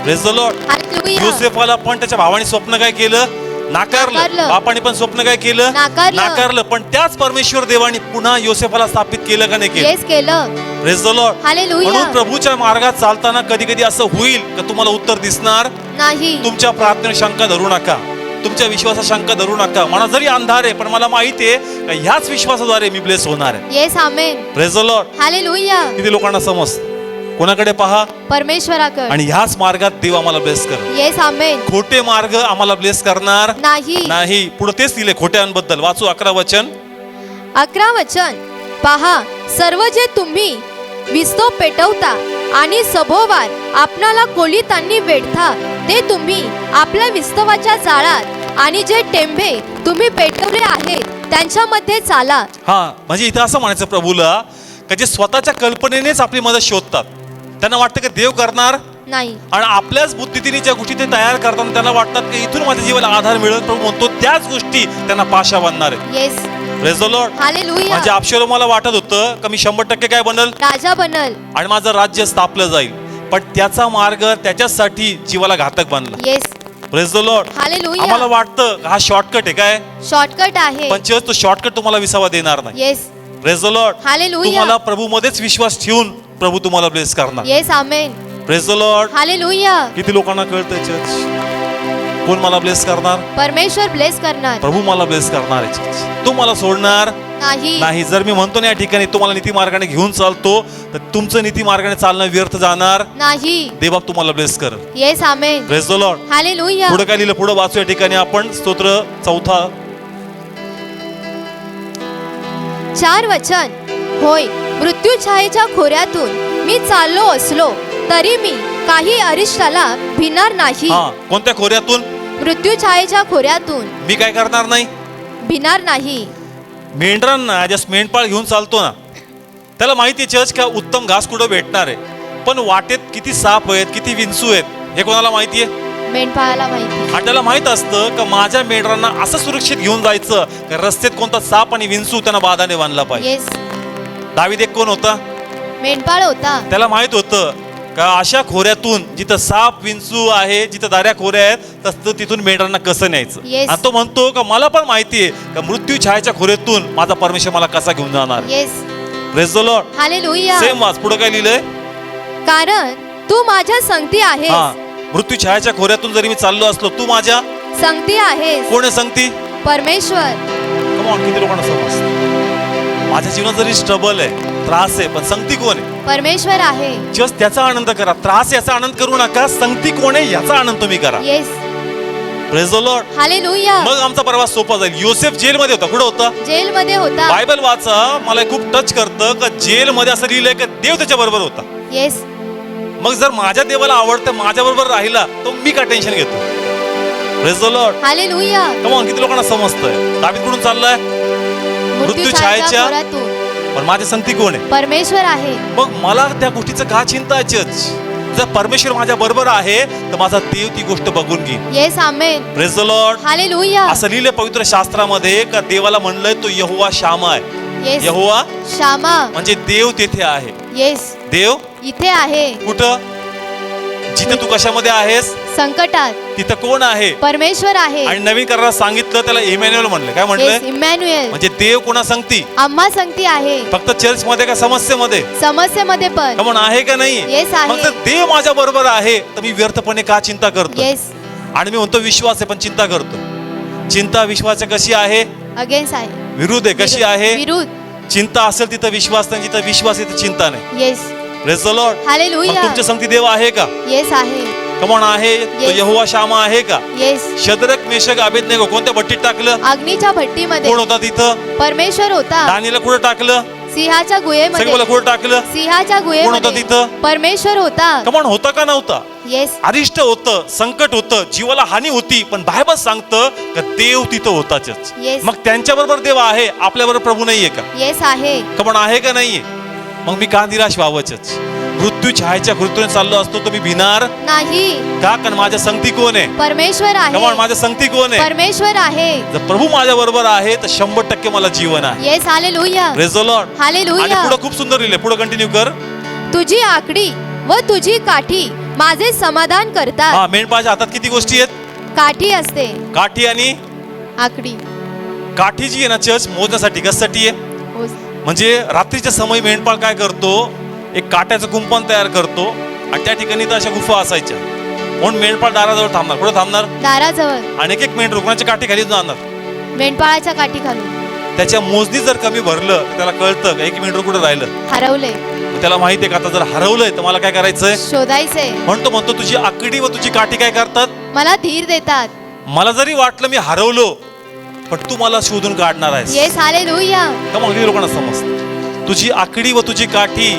Praise the lord. Hallelujah. योसेफाला पण त्याच्या भावाने स्वप्न काय केलं? नाकारलं. बापाने पण स्वप्न काय केलं? नाकारलं. पण त्याच परमेश्वर देवाने पुन्हा योसेफाला स्थापित केलं का नाही केलं? येस केलं. Praise the lord. हालेलुया. म्हणून प्रभूच्या मार्गात चालताना कधी कधी असं होईल का तुम्हाला उत्तर दिसणार नाही. तुमच्या प्रार्थनेत शंका धरू नका, तुमच्या विश्वासात शंका धरू नका. मला जरी अंधार आहे पण मला माहिती आहे का ह्याच विश्वासाद्वारे मी ब्लेस होणार आहे. Yes amen. Praise the lord. Hallelujah. किती लोकांना समज कोणाकडे पहा? परमेश्वराकडे. आणि ह्याच मार्गात देव आम्हाला ब्लेस कर. येस आमेन. खोटे मार्ग आम्हाला ब्लेस करणार नाही. नाही. पुढे तेच दिले खोट्यांबद्दल. वाचू 11 वचन. 11 वचन. पहा, सर्व जे तुम्ही विस्तो पेटवता आणि सभोवार आपणाला कोलितांनी वेढता ते तुम्ही आपल्या विस्तवाच्या जाळात आणि जे टेंभे तुम्ही पेटवले आहेत त्यांच्यामध्ये चाला. म्हणजे इथं असं म्हणायचं प्रभूला का जे स्वतःच्या कल्पनेनेच आपली मदत शोधतात, त्यांना वाटतं की देव करणार नाही, आणि आपल्याच बुद्धीने ज्या गोष्टी ते तयार करतात त्यांना वाटतात की इथून माझ्या जीवाला आधार मिळेल. प्रभू म्हणतो त्याच गोष्टी त्यांना पाशा बनणार आहेत. Yes. Praise the lord. Hallelujah. म्हणजे अबशालोमाला वाटत होतं का मी 100% काय बनल? राजा बनल आणि माझं राज्य स्थापलं जाईल. पण त्याचा मार्ग त्याच्यासाठी जीवाला घातक बनला. Yes. Praise the lord. Hallelujah. आम्हाला वाटतं हा शॉर्टकट आहे, काय शॉर्टकट आहे. पण तो शॉर्टकट तुम्हाला विसावा देणार नाही. Yes. Praise the lord. Hallelujah. तुम्हाला प्रभू मध्येच विश्वास ठेवून प्रभू तुम्हाला ब्लेस करणार. Yes amen. Praise the lord. Hallelujah. किती लोकांना कळतंय चर्च? कोण मला ब्लेस करणार? परमेश्वर ब्लेस करणार. प्रभू मला ब्लेस करणार आहे चर्च. तो मला सोडणार नाही. नाही. जर मी म्हणतो ना या ठिकाणी तुम्हाला नीती मार्गाने घेऊन चालतो तर तुमचं नीती मार्गाने चालणं व्यर्थ जाणार नाही. देवबाप तुम्हाला ब्लेस करेल. Yes amen. Praise the lord. Hallelujah. पुढे काय लिहिलं? पुढे वाचू या ठिकाणी आपण स्तोत्र 4 4 वचन. होय, मृत्यू छायेच्या खोऱ्यातून मी चाललो असलो तरी मी काही अरिष्टाला भिणार नाही. कोणत्या खोऱ्यातून? मृत्यू छायेच्या खोऱ्यातून मी काय करणार नाही? भिणार नाही. मेंढरांना जस्ट मेंढपाळ घेऊन चालतो ना, त्याला माहिती आहे चर्च का उत्तम घास कुठं भेटणार आहे. पण वाटेत किती साप आहेत, किती विंचू आहेत हे कोणाला माहिती आहे? मेंढपाळाला माहिती. आणि त्याला माहित असतं का माझ्या मेंढरांना असं सुरक्षित घेऊन जायचं का रस्त्यात कोणता साप आणि विंचू त्यांना बाधाने बांधला पाहिजे. येस. दावीद एक कोण होता? मेंढपाळ होता. त्याला माहित होतं का अशा खोऱ्यातून जिथं साप विंचू आहे, जिथं दाऱ्या खोऱ्या आहेत, तसं तिथून मेंढरांना कसं न्यायचं. Yes. आणि तो म्हणतो का मला पण माहिती आहे का मृत्यू छायेच्या खोऱ्यातून माझा परमेश्वर मला कसा घेऊन जाणार. Yes. Praise the lord. Hallelujah. Same वाच. पुढे काय लिहिलंय? कारण तू माझ्या संगती आहेस. मृत्यू छायेच्या खोऱ्यातून जरी मी चाललो असलो तू माझ्या संगती आहेस. कोण आहे संगती? परमेश्वर. कम ऑन, किती लोकांना समजतं? माझ्या जीवनात जरी स्ट्रबल आहे, त्रास आहे, पण संगती कोण आहे? परमेश्वर आहे. जस्ट त्याचा आनंद करा. त्रास याचा आनंद करू नका. संगती कोण आहे याचा आनंद तुम्ही करा. Yes. Praise the lord. Hallelujah. मग आमचा प्रवास सोपा जाईल. योसेफ जेलमध्ये होता. कुठं होता? जेलमध्ये होता. बायबल वाचा, मला खूप टच करतं का जेलमध्ये असं लिहिलंय की देव त्याच्या बरोबर होता. येस. मग जर माझ्या देवाला आवडतं, माझ्या बरोबर राहिला, तर मी काय टेन्शन घेतो? Praise the lord. Hallelujah. Come on, किती लोकांना समजतंय? दावीद कुठून चाललाय? मृत्यू छायेच्या घरातून. पण माझे संगती कोण आहे? परमेश्वर आहे. मग मला त्या गोष्टीचं का चिंता आहे चर्च? जर परमेश्वर माझ्या बरोबर आहे तर माझा देव ती गोष्ट बघून घेईल. Yes, amen. Praise the lord. Hallelujah. असं लिहिलंय पवित्र शास्त्रामध्ये का देवाला म्हणलंय तो यहोवा शामा आहे. येस. यहोवा शामा म्हणजे देव तेथे आहे. येस. देव इथे आहे. कुठं? जिथे तू कशामध्ये आहेस संकटात तिथं कोण आहे? परमेश्वर आहे. आणि नवीन करारात सांगितलं त्याला इमॅन्युअल म्हणलं. काय म्हणलंय? इमॅन्युएल. म्हणजे देव कोणा संगती? आम्हा संगती आहे. फक्त चर्च मध्ये का समस्येमध्ये? समस्येमध्ये पण. म्हणून आहे का नाही? येस, आहे. मग जर देव माझ्या बरोबर आहे तर मी व्यर्थपणे का चिंता करतो? येस. आणि मी म्हणतो विश्वास आहे पण चिंता करतो. चिंता विश्वासाच्या कशी आहे? अगेन्स्ट आहे. विरुद्ध आहे. कशी आहे? विरुद्ध. चिंता असेल तिथं विश्वास नाही, जिथं विश्वास आहे तिथं चिंता नाही. Yes. Praise the lord. Hallelujah. तुमच्या संगती देव आहे का? येस, आहे. कमॉन आहे. तो Yes. यहोवा शामा आहे का? येस. शद्रक मेषक अबेदनेगो कोणत्या भट्टीत टाकलं? अग्नीच्या भट्टीमध्ये. कोण होता तिथं? परमेश्वर होता. दानियेला कुठं टाकलं? सिंहाच्या गुहेमध्ये. सगळ्याला कुठं टाकलं? सिंहाच्या कोण होता गुहेमध्ये. तिथं? परमेश्वर होता. कमॉन, होता का नव्हता? येस. अरिष्ट होतं, संकट होतं, जीवाला हानी होती, पण बायबल सांगतं का देव तिथं होताच. Yes. मग त्यांच्या बरोबर देव आहे, आपल्या बरोबर प्रभू नाहीये का? येस, आहे. कमॉन, आहे का नाहीये? मग मी का निराश व्हावंच? मृत्यू छायेच्या कृतीने चाललो असतो तर मी भिणार नाही. का? कारण माझ्या संगती कोण आहे? परमेश्वर आहे. कमॉन, माझ्या संगती कोण आहे? परमेश्वर आहे. जर प्रभू माझ्या बरोबर आहे तर 100% मला जीवन आहे. Yes. Hallelujah. Praise the lord. आणि हालेलुया. पुढे खूप सुंदर लिहिले. पुढे कंटिन्यू कर. तुझी आकडी व तुझी काठी माझे समाधान करतात. हा, मेंढपाळाच्या हातात किती गोष्टी आहेत? काठी असते. काठी आणि आकडी. काठी जी आहे ना चर्च मोजण्यासाठी कशासाठी आहे? म्हणजे रात्रीच्या समय मेंढपाळ काय करतो? एक काट्याचं कुंपण तयार करतो आणि त्या ठिकाणी तर अशा गुफा असायच्या. म्हणून मेंढपाळ दाराजवळ थांबणार. कुठे थांबणार? दाराजवळ. आणि एक मेंढ रुग्णाच्या काठी खाली जाणार. मेंढपाळाच्या काठी घालून. त्याच्या मोजणी जर कमी भरलं तर त्याला कळतं एक मेंढर कुठे राहिलं. हरवले. त्याला माहिती आहे का आता जर हरवलंय तर मला काय करायचंय? शोधायचंय. म्हणतो तुझी आकडी व तुझी काठी काय करतात? मला धीर देतात. मला जरी वाटलं मी हरवलो पण तू मला शोधून काढणार आहेस. येस. हालेलुया. का मग लोकांना समजतं? तुझी आकडी व तुझी काठी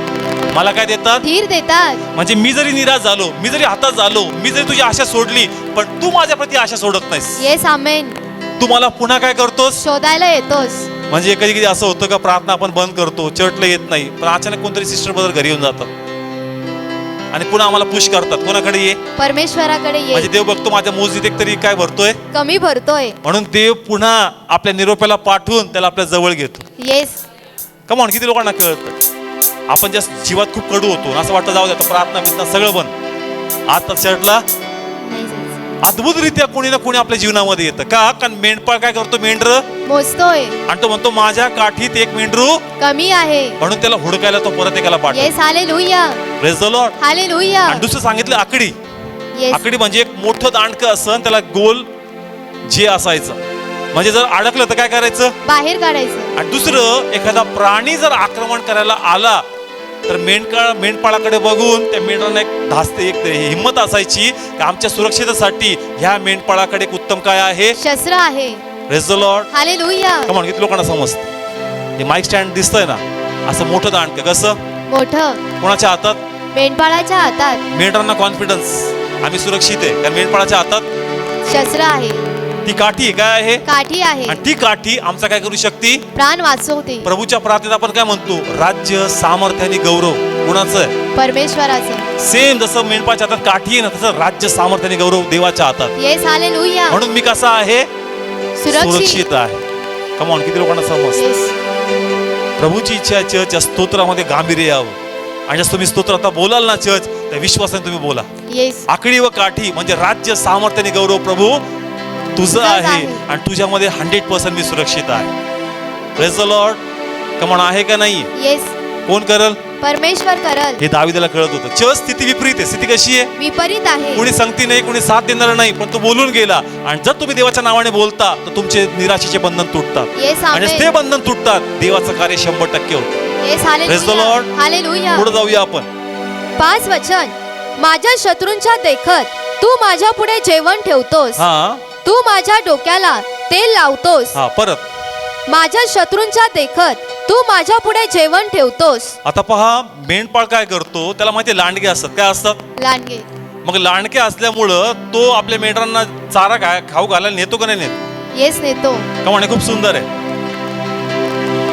मला काय देतात? धीर देतात. म्हणजे मी जरी निराश झालो, मी जरी हातात झालो, मी जरी तुझी आशा सोडली, पण तू माझ्या प्रती आशा सोडत नाहीस. येस, आमेन. तू मला पुन्हा काय करतोस? शोधायला येतोस. म्हणजे कधी कधी असं होतं का प्रार्थना आपण बंद करतो, चर्चला येत नाही, पण अचानक कोणतरी सिस्टर बरोबर घरी येऊन जातात आणि पुन्हा आम्हाला पुश करतात. कोणाकडे ये? परमेश्वराकडे ये. म्हणजे देव बघतो माझ्या मोजनीत एक तरी काय भरतोय, कमी भरतोय. म्हणून देव पुन्हा आपल्या निरोपाला पाठवून त्याला आपल्या जवळ घेतो. येस. कमॉन, किती लोकांना कळतं? आपण ज्या जीवात खूप कडू होतो, असं वाटतं जाऊ द्या प्रार्थना बिर्थना सगळं बंद, आता चर्चला नाही जायचं. अद्भुतरित्या कोणी ना कोणी आपल्या जीवनामध्ये येतं. का? कारण मेंढपाळ काय करतो? मेंढर मोजतोय आणि तो म्हणतो माझ्या काठीत एक मेंढरू कमी आहे, म्हणून त्याला हुडकायला तो परत एकाला पाठवतो. Yes. Hallelujah. Praise the lord. Hallelujah. आणि दुसरं सांगितलं आकडी. येस. आकडी म्हणजे एक मोठं दांडकं असं, त्याला गोल जे असायचं, म्हणजे जर अडकलं तर काय करायचं? बाहेर काढायचं. आणि दुसरं एखादा प्राणी जर आक्रमण करायला आला तर मेंढपाळाकडे बघून त्या मेंढरांना एक धास्ते, एक हिंमत असायची की आमच्या सुरक्षिततेसाठी ह्या मेंढपाळाकडे एक उत्तम काय आहे? शस्त्र आहे. Praise the lord. Hallelujah. Come on, किती लोकांना समजतं? हे माईक स्टँड दिसतंय ना, असं मोठं दांडकं. कसं? मोठं. कोणाच्या हातात? मेंढपाळाच्या हातात. मेंढरांना कॉन्फिडन्स, आम्ही सुरक्षित आहे, कारण मेंढपाळाच्या हातात शस्त्र आहे. ती काठी आहे. काय आहे? काठी आहे. आणि ती काठी आमचा काय करू शकते? प्राण वाचवते. प्रभूच्या प्रार्थनेत आपण काय म्हणतो? राज्य, सामर्थ्य आणि गौरव कोणाचं आहे? परमेश्वराचं. सेम जसं मेंढपाळाच्या हातात काठी आहे ना, तसं राज्य, सामर्थ्य आणि गौरव देवाच्या हातात. येस. हालेलुया. म्हणून मी कसा आहे? सुरक्षित. सुरक्षित आहे. कमॉन, किती लोकांना समजतं? येस. प्रभूची इच्छा आहे चर्च या स्तोत्रामध्ये गांभीर्य यावं. आणि जसं तुम्ही स्तोत्र आता बोलाल ना चर्च, त्या विश्वासाने तुम्ही बोला. येस. आकडी व काठी म्हणजे राज्य, सामर्थ्य आणि गौरव प्रभू तुझं आहे आणि तुझ्यामध्ये 100% मी सुरक्षित आहे. Praise the Lord. कमॉन, आहे का नाही? येस. कोण करल? परमेश्वर करल. हे दावीदाला कळत होतं. चर्च स्थिती विपरीत आहे. स्थिती कशी आहे? विपरीत आहे. कोणी संगती नाही, कोणी साथ देणार नाही, पण तो बोलून गेला. आणि जर तुम्ही देवाच्या नावाने बोलता तर तुमचे निराशेचे बंधन तुटतात. येस. आणि आमेन. ते बंधन तुटतात, देवाचं कार्य 100% होतं. Yes. Praise the hallelujah. Lord. Hallelujah. पुढे जाऊया आपण. 5 वचन. माझ्या शत्रूंच्या देखत तू माझ्या पुढे जेवण ठेवतोस. हा, तू माझ्या डोक्याला तेल लावतोस. हा, परत माझ्या शत्रूंच्या देखत तू माझ्या पुढे जेवण ठेवतोस. आता पहा, मेंढपाळ काय करतो, त्याला माहिती लांडगे असतात. काय असतात? लांडगे. मग लांडगे असल्यामुळं तो आपल्या मेंढरांना चारा खाऊ घालायला नेतो का नाही नेत? येस, नेतो. का म्हणे खूप सुंदर आहे.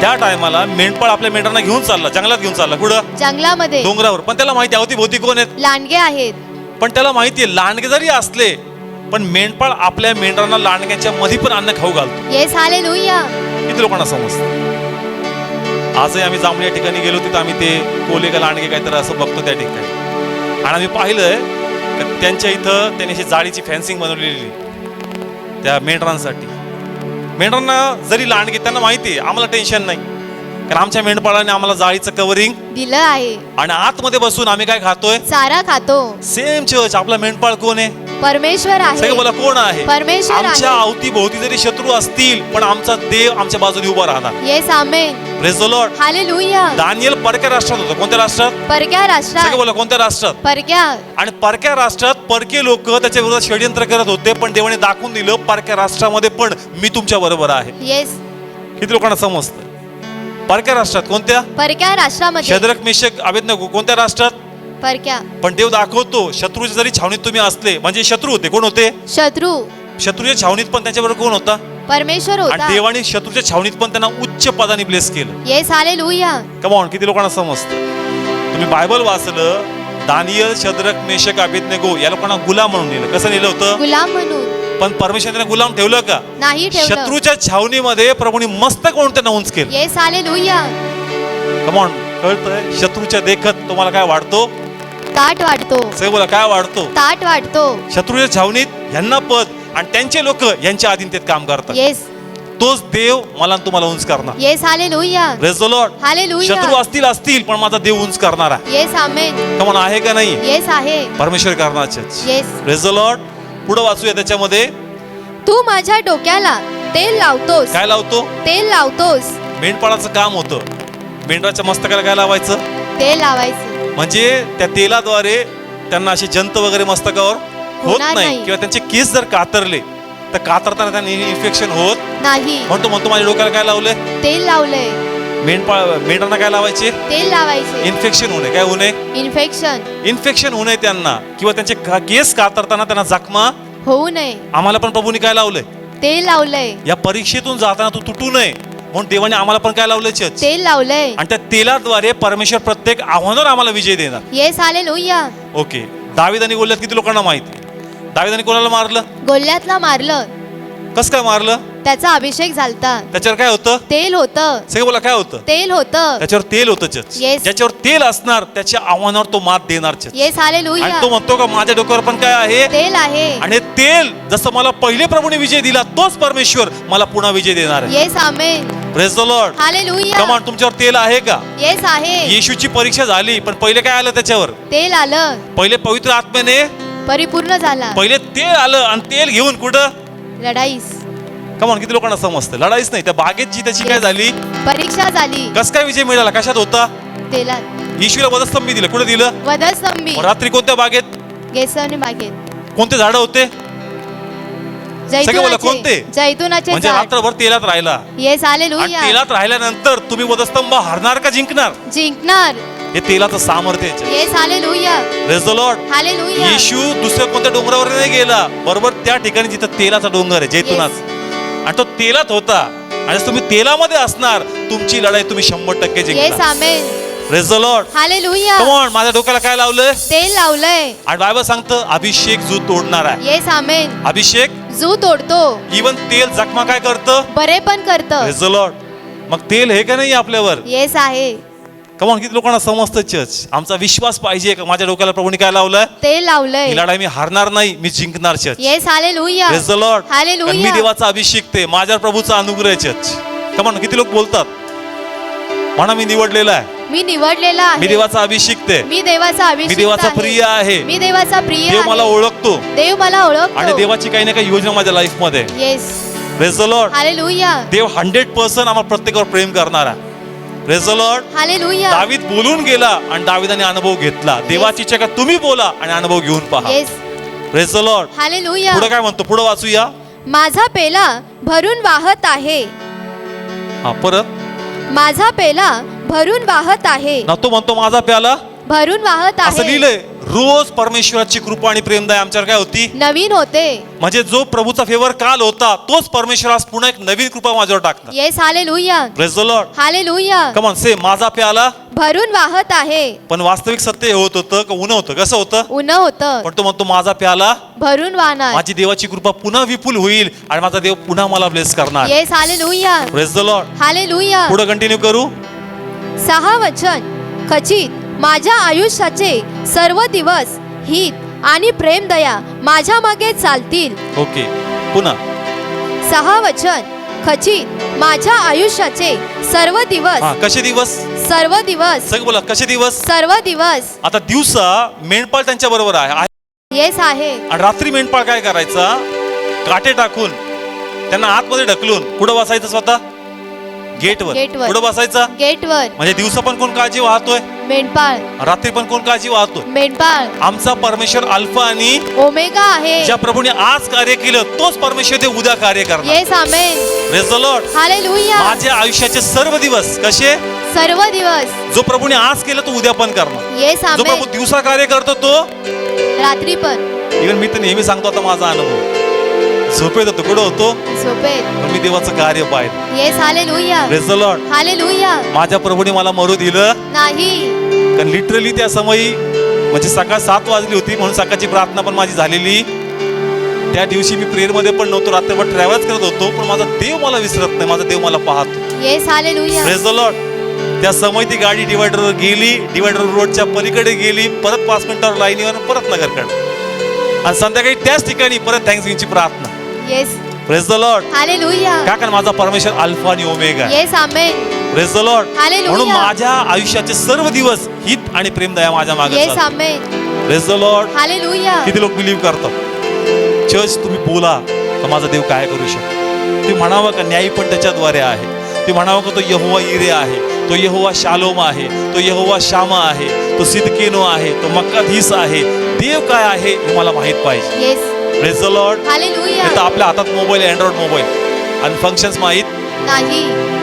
त्या टायमाला मेंढपाळ आपल्या मेंढरांना घेऊन चालला, जंगलात घेऊन चालला. कुठं? जंगलामध्ये. डोंगरावर. पण त्याला माहिती आहे भोवती कोण आहेत? लांडगे आहेत. पण त्याला माहिती आहे लांडगे जरी असले पण मेंढपाळ आपल्या मेंढरांना लांडग्यांच्या मध्ये पण अन्न खाऊ घालतो. Yes, hallelujah. किती लोकांना समजतं? आजही आम्ही जांभळी या ठिकाणी गेलो, तिथं आम्ही ते कोले का लांडगे काहीतरी असं बघतो त्या ठिकाणी. आणि आम्ही पाहिलंय की त्यांच्या इथं त्यांनी अशी जाळीची फेन्सिंग बनवलेली त्या मेंढरांसाठी. मेंढरांना जरी लांडगे, त्यांना माहिती आहे आम्हाला टेन्शन नाही, कारण आमच्या मेंढपाळाने आम्हाला जाळीचं कव्हरिंग दिलं आहे. आणि आतमध्ये बसून आम्ही काय खातोय? चारा खातो. Same church. आपला मेंढपाळ कोण आहे? परमेश्वर आहे. सगळं बोला, कोण आहे? परमेश्वर आहे. आमच्या अवतीभोवती जरी शत्रू असतील पण आमचा देव आमच्या बाजूने उभा राहणार. Yes, amen. Praise the lord. Hallelujah. Daniel परक्या राष्ट्रात होता. कोणत्या राष्ट्रात? परक्या राष्ट्रात. सगळं बोला, कोणत्या राष्ट्रात? परक्या. आणि परक्या राष्ट्रात परके लोक त्याच्या विरोधात षडयंत्र करत होते, पण देवाने दाखवून दिलं परक्या राष्ट्रामध्ये पण मी तुमच्या बरोबर आहे. येस. किती लोकांना समजतं? परक्या राष्ट्रात. कोणत्या? परक्या राष्ट्रामध्ये. शद्रक, मेशक, अबेदnego कोणत्या राष्ट्रात? परक्या. पण देव दाखवतो शत्रूच्या जरी छावणीत तुम्ही असले, म्हणजे शत्रू होते. कोण होते? शत्रू. शत्रूच्या छावणीत पण त्याच्याबरोबर कोण होता? परमेश्वर आणि होता. देवाने शत्रूच्या छावणीत पण त्यांना उच्च पदाने ब्लेस केलं. Yes, hallelujah. कम ऑन, किती लोकांना समजतं? तुम्ही बायबल वाचलं, दानियल, शद्रक, मेशक, अबेदnego या लोकांना गुलाम म्हणून नेलं. कसं नेलं होतं? गुलाम म्हणून. पण परमेश्वराने गुलाम ठेवलं का? नाही ठेवलं. शत्रूच्या छावणीमध्ये प्रभूने मस्तक म्हणून त्यांना उंच केलं. Yes, hallelujah. कम ऑन, कळतंय? शत्रूच्या देखत तुम्हाला काय वाढतो? ताट वाढतो. सगळं बोला, काय वाढतो? ताट वाढतो. शत्रूच्या छावणीत यांना पद आणि त्यांचे लोक यांच्या अधीनतेत काम करतात. येस. तोच देव मला आणि तुम्हाला उंच करणार. Yes, hallelujah. Praise the lord. Hallelujah. शत्रू असतील पण माझा देव उंच करणार आहे. Yes, amen. कम ऑन, आहे का नाही? येस, आहे. परमेश्वर करणार church. Yes. Praise the Lord. पुढे वाचूया त्याच्यामध्ये. तू माझ्या डोक्याला तेल लावतोस. काय लावतो? तेल लावतोस. मेंढपाळाचं काम होतं मेंढराच्या मस्तकाला काय लावायचं? तेल लावायचं. म्हणजे त्या तेलाद्वारे त्यांना अशी जंत वगैरे मस्तकावर होत होणार नाही, नाही. किंवा त्यांचे केस जर कातरले तर कातरताना त्यांना इन्फेक्शन होत नाही. म्हणतो माझ्या डोक्याला काय लावलंय? तेल लावलंय. मेंढरांना काय लावायचे? तेल लावायचे. इन्फेक्शन होणे. काय होणे? इन्फेक्शन होणे त्यांना, किंवा त्यांचे केस कातरताना त्यांना जखमा होऊ नये. आम्हाला पण प्रभूने काय लावलंय? तेल लावलंय. या परीक्षेतून जाताना तू तुटू नये म्हणून देवाने आम्हाला पण काय लावलंय? चर्च. तेल लावलंय. आणि त्या तेलाद्वारे परमेश्वर प्रत्येक आव्हानावर आम्हाला विजय देणार. Yes, hallelujah. ओके. दाविदाने गोल्यात किती लोकांना माहिती? दाविदाने कोणाला मारलं? गोल्यातला मारलं. कसं काय मारलं? त्याचा अभिषेक झालता. त्याच्यावर काय होतं? तेल होतं. सगळं बोला, काय होतं? तेल होतं. त्याच्यावर तेल होतं. चर्च. Yes. ज्याच्यावर तेल असणार त्याच्या आव्हानावर तो मात देणार. चर्च. Yes, hallelujah. आणि तो म्हणतो का माझ्या डोक्यावर पण काय आहे? तेल आहे. आणि तेल जसं मला पहिले प्रभूने विजय दिला तोच परमेश्वर मला पुन्हा विजय देणार आहे. Yes, amen. Praise the lord. Hallelujah. Come on, तुमच्यावर तेल आहे का? येस, आहे. येशूची परीक्षा झाली पण पहिले काय आलं त्याच्यावर? तेल आलं. पहिले पवित्र आत्म्याने परिपूर्ण झाला. पहिले तेल आलं आणि तेल घेऊन कुठं? लढाईस. कमॉन, किती लोकांना समजतं? लढाईच नाही, त्या बागेत जी त्याची काय झाली? परीक्षा झाली. कस काय विजय मिळाला? कशात होता? तेलात. येशूला वधस्तंभी दिलं. कुठे दिलं? वधस्तंभी. रात्री कोणत्या बागेत? गेसवनी बागेत. कोणते झाडं होते? सगळे बोला, कोणते? जैतुनाचे म्हणजे झाड. रात्रभर तेलात राहिला. येस, आणि हालेलुया. तेलात राहिल्यानंतर तुम्ही वधस्तंभ हरणार का जिंकणार? जिंकणार. हे तेलाचं सामर्थ्य आहे. Yes, hallelujah. Praise the lord. Hallelujah. Yeshu दुसऱ्या कोणत्या डोंगरावर नाही गेला, बरोबर त्या ठिकाणी जिथं तेलाचा डोंगर आहे, जैतुनाच, आणि तो तेलात होता. आणि तुम्ही तेलामध्ये असणार, तुमची लढाई तुम्ही 100% येस, जिंकणार. Amen. Praise the lord. Hallelujah. Come on, माझ्या डोक्याला काय लावलंय? तेल लावलंय. आणि बायबल सांगतं अभिषेक जू तोडणार आहे. येस, आमेन. अभिषेक जू तोडतो. इवन तेल जखमा काय करतं? बरे पण करतं. Praise the Lord. मग तेल हे का नाही आपल्यावर? येस, आहे. कम ऑन, किती लोकांना समजतं? चर्च. आमचा विश्वास पाहिजे का माझ्या डोक्याला प्रभूने काय लावलंय? तेल लावलंय. ही लढाई मी हारणार नाही, मी जिंकणार. Church. Yes, hallelujah. Praise the lord. Hallelujah. मी देवाचा अभिषेक ते माझ्या प्रभूचा अनुग्रह आहे. चर्च. कम ऑन, किती लोक बोलतात? म्हणा मी निवडलेला आहे, मी निवडलेला आहे, मी देवाचा अभिषेक ते, मी देवाचा अभिषेक, मी देवाचा प्रिय आहे, मी देवाचा प्रिय देव आहे, मला ओळखतो, देव मला ओळखतो, आणि देवाची काही ना काही योजना माझ्या लाईफ मध्ये. Yes. Praise the lord. Hallelujah. देव 100% आम्हाला प्रत्येकावर प्रेम करणारा. Praise the lord. हालेलुया. दावीद बोलून गेला आणि दाविदाने अनुभव घेतला. देवाची इच्छा का तुम्ही बोला आणि अनुभव घेऊन पहा. Yes. Praise the lord. Hallelujah. पुढे काय म्हणतो? पुढे वाचूया. माझा पेला भरून वाहत आहे. हा परत माझा पेला भरून वाहत आहे. ना तो म्हणतो माझा प्याला भरून वाहत असं आहे. लिहिलंय. रोज परमेश्वराची कृपा आणि प्रेमदया आमच्यावर काय होती? नवीन होते. म्हणजे जो प्रभूचा फेवर काल होता तोच परमेश्वर आज पुन्हा एक नवीन कृपा माझ्यावर टाकणार. Yes hallelujah. Praise the lord. Hallelujah. Come on say माझा प्याला भरून वाहत आहे. पण वास्तविक सत्य हे होत होतं का उन्ह होतं? कसं होतं? उन्ह होतं. पण तो म्हणतो माझा प्याला भरून वाहणार. माझी देवाची कृपा पुन्हा विपुल होईल आणि माझा देव पुन्हा मला ब्लेस करणार. Yes hallelujah. Praise the lord. Hallelujah. पुढे कंटिन्यू करू. 6 वचन. खचित माझ्या आयुष्याचे सर्व दिवस हित आणि प्रेम दया माझ्या मागे चालतील. ओके पुन्हा 6 वचन. खचित माझ्या आयुष्याचे सर्व दिवस. हा कसे दिवस? सर्व दिवस. सगळं बोला कसे दिवस? सर्व दिवस. आता दिवसा मेंढपाळ त्यांच्या बरोबर आहे येस आहे. आणि रात्री मेंढपाळ काय करायचा? काटे टाकून त्यांना आतमध्ये ढकलून पुढे बसायचं स्वतः गेटवर. गेटवर. पुढे बसायचा गेटवर. म्हणजे दिवसा पण कोण काळजी वाहतोय? मेंढपाळ. रात्री पण कोण काळजी वाहतोय? मेंढपाळ. आमचा परमेश्वर अल्फा आणि ओमेगा आहे. ज्या प्रभूने आज कार्य केलं तोच परमेश्वर ते उद्या कार्य करणार. Yes amen. Praise the lord. Hallelujah. माझ्या आयुष्याचे सर्व दिवस कसे? सर्व दिवस. जो प्रभूने आज केलं तो उद्या पण करणार. येस जो प्रभू आमेन. दिवसा कार्य करतो तो रात्री पण. इव्हन मी तर नेहमी सांगतो आता माझा अनुभव झोपेत होतो कुठं होतो झोपेत. पण मी देवाचं कार्य पाहिलं. Yes hallelujah. Praise the lord. Hallelujah. माझ्या प्रभूने मला मरू दिलं नाही. कारण लिटरली त्या समयी म्हणजे सकाळ 7 वाजली होती म्हणून सकाळची प्रार्थना पण माझी झालेली. त्या दिवशी मी प्रेयर मध्ये पण नव्हतो. रात्रभर ट्रॅव्हल्स करत होतो पण माझा देव मला विसरत नाही. माझा देव मला पाहतो. Yes hallelujah. Praise the Lord. त्या समय ती गाडी डिवायडरवर गेली. डिवायडर रोडच्या पलीकडे गेली. परत 5 मिनिटावर लाईनीवर परत नगरकडे आणि संध्याकाळी त्याच ठिकाणी परत थँक्सगिव्हिंगची प्रार्थना. Yes. Praise the lord. Hallelujah. का कारण माझा परमेश्वर अल्फा आणि ओमेगा आहे. Yes amen. Praise the lord. Hallelujah. म्हणून माझ्या आयुष्याचे सर्व दिवस हित आणि प्रेम दया माझ्या मागे येस चालतात. Amen. Praise the lord. Hallelujah. किती लोक बिलीव्ह करतात? चर्च तुम्ही बोला तर माझा देव काय करू शकतो. तुम्ही म्हणावं का न्याय पण त्याच्याद्वारे आहे. तुम्ही म्हणावं का तो यहोवा इरे आहे, तो यहोवा शालोम आहे, तो यहोवा शामा आहे, तो सिदकेनो आहे, तो मक्काधीस आहे. देव काय आहे हे मला माहित पाहिजे. Yes. Praise the lord. Hallelujah. तर आपल्या हातात मोबाईल आहे, अँड्रॉइड मोबाईल आणि फंक्शन्स माहीत नाही.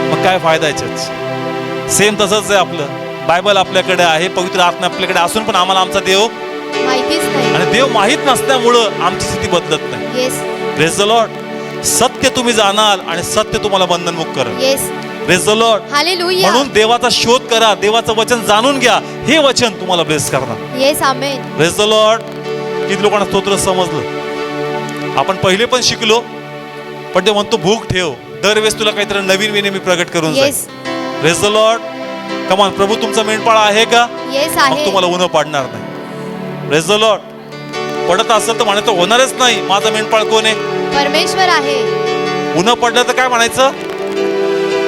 मग काय फायदा याच्याच? सेम तसंच आहे आपलं. बायबल आपल्याकडे आहे, पवित्र आत्मा आपल्याकडे असून पण आम्हाला आमचा देव माहितीच नाही. आणि देव माहित नसल्यामुळं आमची स्थिती बदलत नाही. येस. Praise the Lord. सत्य तुम्ही जाणाल आणि सत्य तुम्हाला बंधनमुक्त करेल. Yes. Praise the lord. Hallelujah. म्हणून देवाचा शोध करा, देवाचं वचन जाणून घ्या. हे वचन तुम्हाला ब्लेस करणार. Yes amen. Praise the Lord. किती लोकांना स्तोत्र समजलं? आपण पहिले पण शिकलो पण ते म्हणतो भूक ठेव, दरवेळेस तुला काहीतरी नवीन विने मी प्रगट करून जाईल. येस. Praise the Lord. कमान प्रभू तुमचा मेंढपाळ आहे का? येस मग आहे. तुम्हाला उन्ह पाडणार नाही. Praise the Lord. पडत असेल तर म्हणायचं होणारच नाही. माझा मेंढपाळ कोण आहे? परमेश्वर आहे. उन्ह पडलं तर काय म्हणायचं?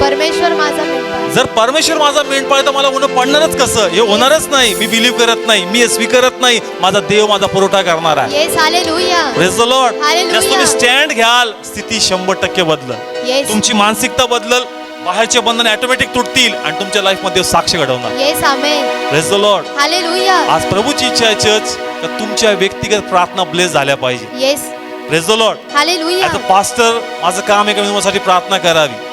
परमेश्वर माझा मेंढपाळ. जर परमेश्वर माझा मेंढपाळ तर मला उन्ह पडणारच कसं? हे होणारच नाही. मी बिलीव्ह करत नाही, मी हे स्वीकारत नाही. माझा देव माझा पुरवठा करणार आहे. Yes hallelujah. Praise the lord. Hallelujah. जर तुम्ही स्टँड घ्याल स्थिती 100% बदलल. येस. तुमची मानसिकता बदलल, बाहेरचे बंधन ऑटोमॅटिक तुटतील आणि तुमच्या लाईफ मध्ये साक्ष घडवणार. Yes amen. Praise the lord. Hallelujah. आज प्रभूची इच्छा आहे चर्च का तुमच्या व्यक्तिगत प्रार्थना ब्लेस झाल्या पाहिजे. Yes. Praise the lord. Hallelujah. As a pastor माझं काम आहे का मी तुमच्यासाठी प्रार्थना करावी.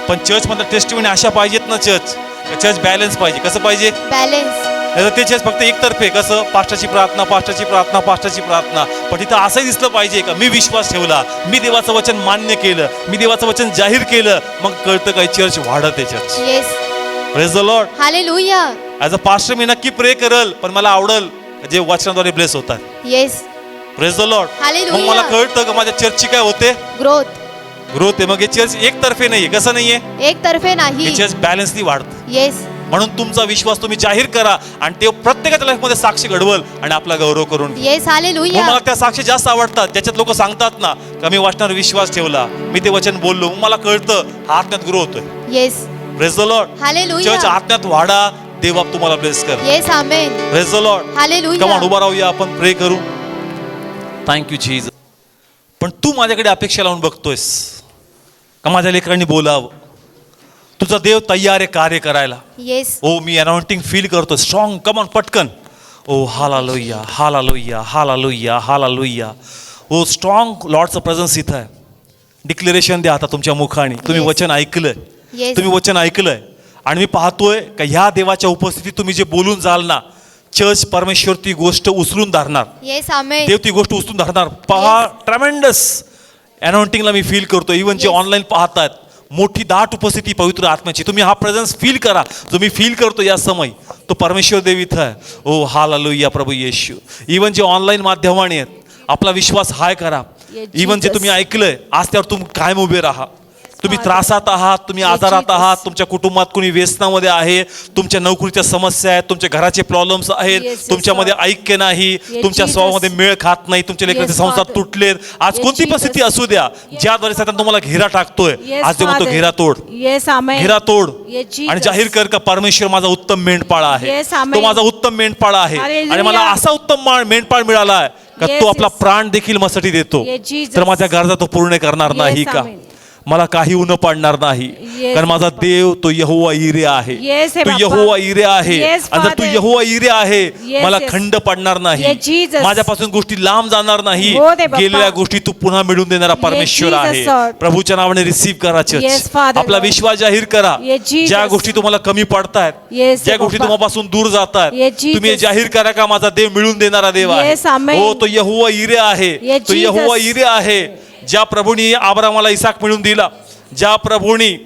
पण चर्च मध्ये टेस्टिमनी अशा पाहिजेत ना चर्च बॅलन्स पाहिजे. कसं पाहिजे? बॅलन्स. नाही ते चर्च फक्त एकतर्फे कसं पास्टरची प्रार्थना पास्टरची प्रार्थना पास्टरची प्रार्थना. पण तिथं असंही दिसलं पाहिजे का मी विश्वास ठेवला, मी देवाचं वचन मान्य केलं, मी देवाचं वचन जाहीर केलं, मग कळतं काही चर्च वाढत आहे church. Yes. Praise the lord. Hallelujah. As a pastor मी नक्की प्रे करल पण मला आवडल जे वचनाद्वारे ब्लेस होतात. Yes. Praise the lord. Hallelujah. मग मला कळतं का माझ्या चर्चची काय होते? ग्रोथ. ग्रोथ आहे. मग हे चर्च एकतर्फे नाहीये. कसं नाहीये? एकतर्फे नाही. हे चर्च बॅलन्सनी वाढतं. येस. म्हणून तुमचा विश्वास तुम्ही जाहीर करा आणि ते प्रत्येकाच्या लाईफ मध्ये साक्षी घडवल आणि आपला गौरव करून घ्या. Yes hallelujah. मला त्या साक्षी जास्त आवडतात ज्याच्यात लोक सांगतात ना का मी वचनावर विश्वास ठेवला, मी ते वचन बोललो, मग मला कळतं हा आत्म्यात ग्रो होतोय. Yes. Praise the lord. Hallelujah. Church आत्म्यात वाढा, देव तुम्हाला ब्लेस कर. Yes amen. Praise the lord. Hallelujah. Come on उभा राहूया आपण प्रे करू. Thank you Jesus. पण तू माझ्याकडे अपेक्षा लावून बघतोयस का माझ्या लेकरांनी बोलावं. तुझा देव तयार आहे कार्य करायला. येस. ओ मी अनॉइंटिंग फील करतो स्ट्रॉंग. कमॉन पटकन. ओ हालेलुया हालेलुया हालेलुया हालेलुया. ओ स्ट्रॉंग लॉर्डचं प्रेझन्स इथं आहे. डिक्लेरेशन द्या आता तुमच्या मुखाने. तुम्ही Yes. वचन ऐकलंय, Yes. तुम्ही वचन ऐकलंय आणि मी पाहतोय का ह्या देवाच्या उपस्थितीत तुम्ही जे बोलून जाल ना, चर्च परमेश्वर ती गोष्ट उचलून धरणार. येस आमेन. देव ती गोष्ट उचलून धरणार. पहा, ट्रेमेंडस अनॉइंटिंगला मी फील करतो. इव्हन जे Yes. ऑनलाईन पाहतात, मोठी दाट उपस्थिती पवित्र आत्म्याची. तुम्ही हा प्रेझेन्स फील करा जो मी फील करतो या समय. तो परमेश्वर देव इथं आहे. ओ हालेलुया प्रभू येशू. इव्हन जे ऑनलाईन माध्यमाने आहेत, आपला विश्वास हाय करा. Yes, इव्हन जे Jesus. तुम्ही ऐकलंय आज त्यावर तुम्ही कायम उभे राहा. तुम्ही Father. त्रासात आहात, तुम्ही Yes, आजारात Jesus. आहात, तुमच्या कुटुंबात कोणी व्यसनामध्ये आहे, तुमच्या नोकरीच्या समस्या आहेत, तुमच्या घराचे प्रॉब्लेम्स आहेत, Yes, yes, तुमच्यामध्ये Lord. ऐक्य नाही, Yes, तुमच्या Jesus. स्वभावामध्ये मेळ खात नाही, तुमच्या लेकराचे Yes, संसार Father. तुटलेत. आज Yes, कोणती Jesus. परिस्थिती असू द्या, ज्याद्वारे सैतान तुम्हाला घेरा टाकतोय, Yes, आज ते म्हणतो Father. घेरा तोड, Yes, amen. घेरा तोड. Yes, Jesus. आणि जाहीर कर का परमेश्वर माझा उत्तम मेंढपाळ आहे. Yes, amen. तो माझा उत्तम मेंढपाळ आहे. Hallelujah. आणि मला असा उत्तम मेंढपाळ मिळाला आहे का Yes, तो आपला yes. प्राण देखील माझ्यासाठी देतो. Yes, Jesus. तर माझ्या गरजा तो पूर्ण करणार Yes, नाही का? amen. मला काही उन पडणार नाही. Yes, कारण माझा Papa. देव तो यहोवा इरे आहे. Yes, हे तो Papa. यहोवा इरे आहे. Yes, आणि जर तू Father. यहोवा इरे आहे, Yes, मला yes. खंड पडणार नाही. Yes, Jesus. माझ्यापासून गोष्टी लांब जाणार नाही. हो दे, Papa. गेलेल्या गोष्टी तू पुन्हा मिळवून देणारा परमेश्वर Jesus, आहे. Lord. प्रभूच्या नावाने रिसीव्ह करा Yes, चर्च. Father, आपला Lord. विश्वास जाहीर करा. Yes, Jesus. ज्या गोष्टी तुम्हाला कमी पडतायत, Yes, ज्या गोष्टी Papa. तुम्हापासून दूर जातात, Yes, Jesus. तुम्ही हे जाहीर करा का माझा देव मिळून देणारा देव आहे. Yes, amen. हो, तो यहोवा इरे आहे. Yes, तो यहोवा Jesus. इरे आहे. ज्या प्रभूनी आब्रामाला इसाक मिळून दिला, ज्या प्रभूनी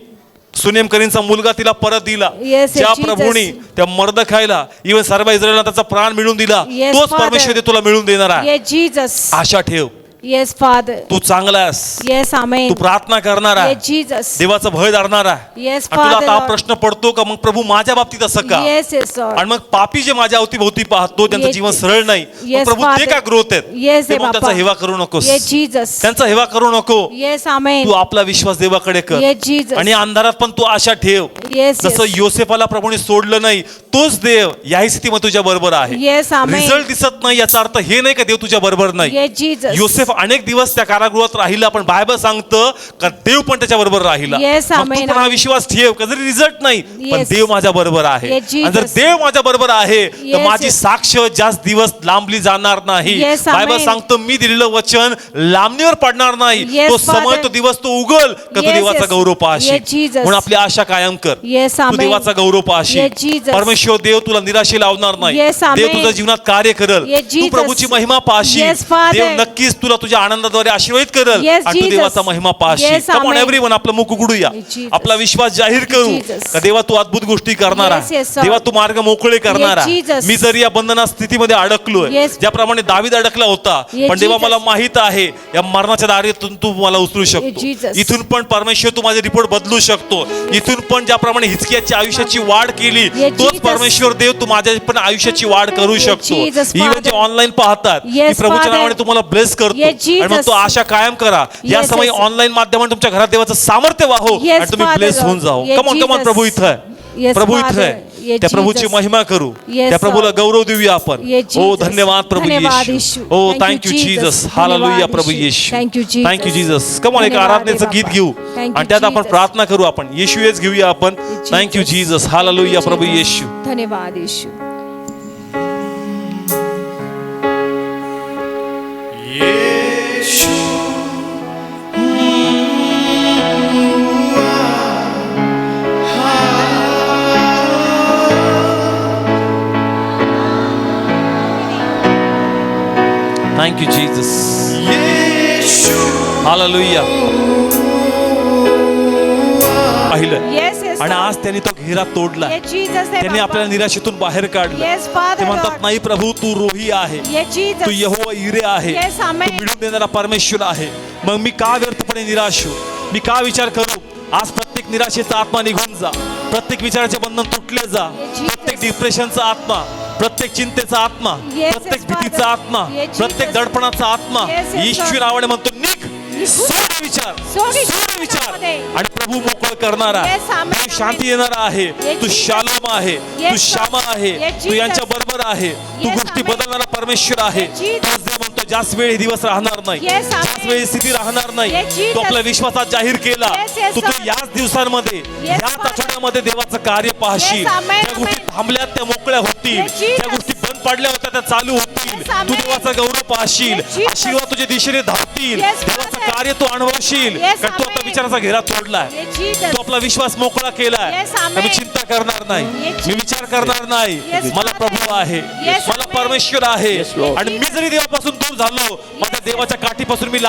सुनेम करीनचा मुलगा तिला परत दिला, Yes, ज्या Jesus. प्रभूनी त्या मर्दखायला इव्हन सर्व इस्रायलला त्याचा प्राण मिळून दिला, Yes, तोच Father. परमेश्वर ते तुला मिळून देणार आहे. Yes, Jesus. आशा ठेव. Yes, Father. तू चांगला आहेस, Yes, amen. तू प्रार्थना करणार आहे, Yes, Jesus. देवाचा भय धरणार आहे. Yes, आणि तुला Father, आता हा Lord. प्रश्न पडतो का मग प्रभू माझ्या बाबतीत असं का? Yes, yes, Lord. आणि मग पापी जे माझ्या अवतीभोवती पाहतो त्यांचं Yes, जीवन yes. सरळ नाही, मग Yes, प्रभू ते Father. का ग्रोथ आहेत? Yes, ते मग Papa. त्याचा हेवा करू नकोस, Yes, Jesus. त्यांचा हेवा करू नको. Yes, amen. तू आपला विश्वास देवाकडे कर. Yes, Jesus. आणि अंधारात पण तू आशा ठेव. Yes, जसं yes. योसेफाला प्रभूने सोडलं नाही, तोच देव याही स्थितीमध्ये तुझ्या बरोबर आहे. Yes, amen. रिझल्ट दिसत नाही याचा अर्थ हे नाही का देव तुझ्या बरोबर नाही. Yes, Jesus. योसेफ अनेक दिवस त्या कारागृहात राहिला, पण बायबल सांगतं का देव पण त्याच्या बरोबर राहिला. Yes, मग तू amen. पण हा विश्वास ठेव का जरी रिझल्ट नाही पण Yes. देव माझ्या बरोबर आहे. Yes, Jesus. आणि जर देव माझ्या बरोबर आहे तर Yes, माझी yes. साक्ष जास्त दिवस लांबली जाणार नाही. Yes, Bible amen. सांगतं मी दिलेलं वचन लांबणीवर पडणार नाही. Yes, तो समय Father. तो दिवस तो उगल का तू Yes, देवाचा yes. गौरव पाहशील. Yes, Jesus. म्हणून आपली आशा कायम कर. Yes, तू amen. देवाचा गौरव पाहशील. Yes, Jesus. परमेश्वर देव तुला निराशे लावणार नाही. Yes, amen. देव तुझ्या जीवनात कार्य करल. Yes, तू Jesus. प्रभूची महिमा पाहशील. Yes, Father. देव नक्कीच तुला तुझ्या आनंदाद्वारे आशीर्वादित करल. Yes, आणि तू Jesus. देवाचा महिमा पाहशील. Yes, Come on amen. everyone, आपलं मुख उघडूया. Yes, Jesus. आपला विश्वास जाहीर करू Jesus. का देवा तू अद्भुत गोष्टी करणार Yes, आहे. yes, sir. देवा तू मार्ग मोकळे करणार Yes, आहे. Jesus. मी जर या बंधना स्थितीमध्ये अडकलोय, Yes. ज्याप्रमाणे दावीद अडकला होता, Yes, पण देवा Jesus. मला माहित आहे या मरणाच्या दारीतून तू मला उचलू Yes, शकतो. Jesus. इथून पण परमेश्वर तू माझे रिपोर्ट बदलू शकतो. इथून पण ज्याप्रमाणे हिजकियाच्या आयुष्याची वाढ केली, Yes, तोच Jesus. परमेश्वर देव तू माझ्या पण आयुष्याची वाढ करू शकतो. Jesus, इव्हन जे Father. ऑनलाईन पाहतात, मी Yes, प्रभूच्या Father. नावाने तुम्हाला ब्लेस करतो. Yes, आणि Jesus. म्हणतो आशा कायम करा. या Yes, समय yes. ऑनलाईन माध्यमाने तुमच्या घरात देवाचं सामर्थ्य वाहो Yes, आणि तुम्ही Father, ब्लेस Lord. होऊन जाओ. Yes, come on Jesus. प्रभू इथं आहे. Yes, प्रभू इथं Father. आहे. Yes, त्या प्रभूची Jesus. महिमा करू. Yes, त्या प्रभूला Lord. गौरव देऊया आपण. Yes, हो Jesus. धन्यवाद प्रभू धन्यवाद येशू. येशू. हो Thank you, thank you Jesus. Jesus. Hallelujah धन्यवाद प्रभू येशू. येशू. Thank you, Jesus. Thank you Jesus. Come on एक धन्यवाद आराधनेचं बाबा. गीत घेऊ Thank you, आणि त्यात आपण Jesus. प्रार्थना करू. आपण येशू येच घेऊया आपण. Thank you Jesus. हालेलुया प्रभू येशू. धन्यवाद येशू. Thank you Jesus. हालेलुया. पाहिलं Yes, yes, आणि Lord. आज त्यांनी तो घेरा तोडला. Yes, Jesus, त्यांनी Papa. आपल्याला निराशेतून बाहेर काढलं. Yes, Father, ते म्हणतात Lord. नाही प्रभू तू रोही आहे, Yes, Jesus. तू यहोवा इरे आहे, Yes, amen. तू मिळून देणारा परमेश्वर आहे. मग मी का व्यर्थपणे निराश होऊ, मी का विचार करू. आज प्रत्येक निराशेचा आत्मा निघून जा. प्रत्येक विचाराचे बंधन तुटले जा. Jesus. प्रत्येक डिप्रेशनचा आत्मा, प्रत्येक चिंतेचा आत्मा, Yes, प्रत्येक yes, भीतीचा Father. आत्मा, Yes, प्रत्येक Jesus. दडपणाचा आत्मा Yes, yes, ईश्वर Lord. नावाने म्हणतो निघ. सोड विचार, सोड सोड विचार. नावामध्ये. आणि प्रभू मोकळ करणारा, Yes, amen, तू शांती येणारा आहे. Yes, तू Jesus. शालोम आहे, Yes, तू शामा आहे, Yes, तू Jesus. यांच्या बरोबर आहे. तू Yes, गोष्टी amen. बदलणारा परमेश्वर आहे. Yes, Jesus. तोच देव म्हणतो जास्त वेळ हे दिवस राहणार नाही, Yes, amen. जास्त वेळ ही स्थिती राहणार नाही. Yes, Jesus. तू आपल्या विश्वासात जाहीर केला. Yes, yes, तू sir. याच दिवसांमध्ये, Yes, याच Father. आठवड्यामध्ये देवाचं कार्य पाहशील. Yes, amen, त्या गोष्टी amen. थांबल्यात त्या मोकळ्या होतील, Yes, Jesus. ज्या गोष्टी बंद पडल्या होत्या त्या चालू होतील. Yes, amen. तू देवाचा गौरव पाहशील, Yes, Jesus. आशीर्वाद तुझ्या दिशेने धावतील, Yes, देवाचं Father. कार्य तू अनुभवशील. Yes, कारण तू आता amen. विचाराचा घेरा तोडलाय, Yes, Jesus. तू आपला विश्वास मोकळा केलाय. Yes, amen. तर मी चिंता करणार नाही, Yes, मी विचार करणार नाही. Yes, मला Father. प्रभू आहे, Yes, मला amen. परमेश्वर आहे. Yes, Lord. आणि मी जरी देवापासून दूर झालो, माझ्या देवाच्या काठीपासून मी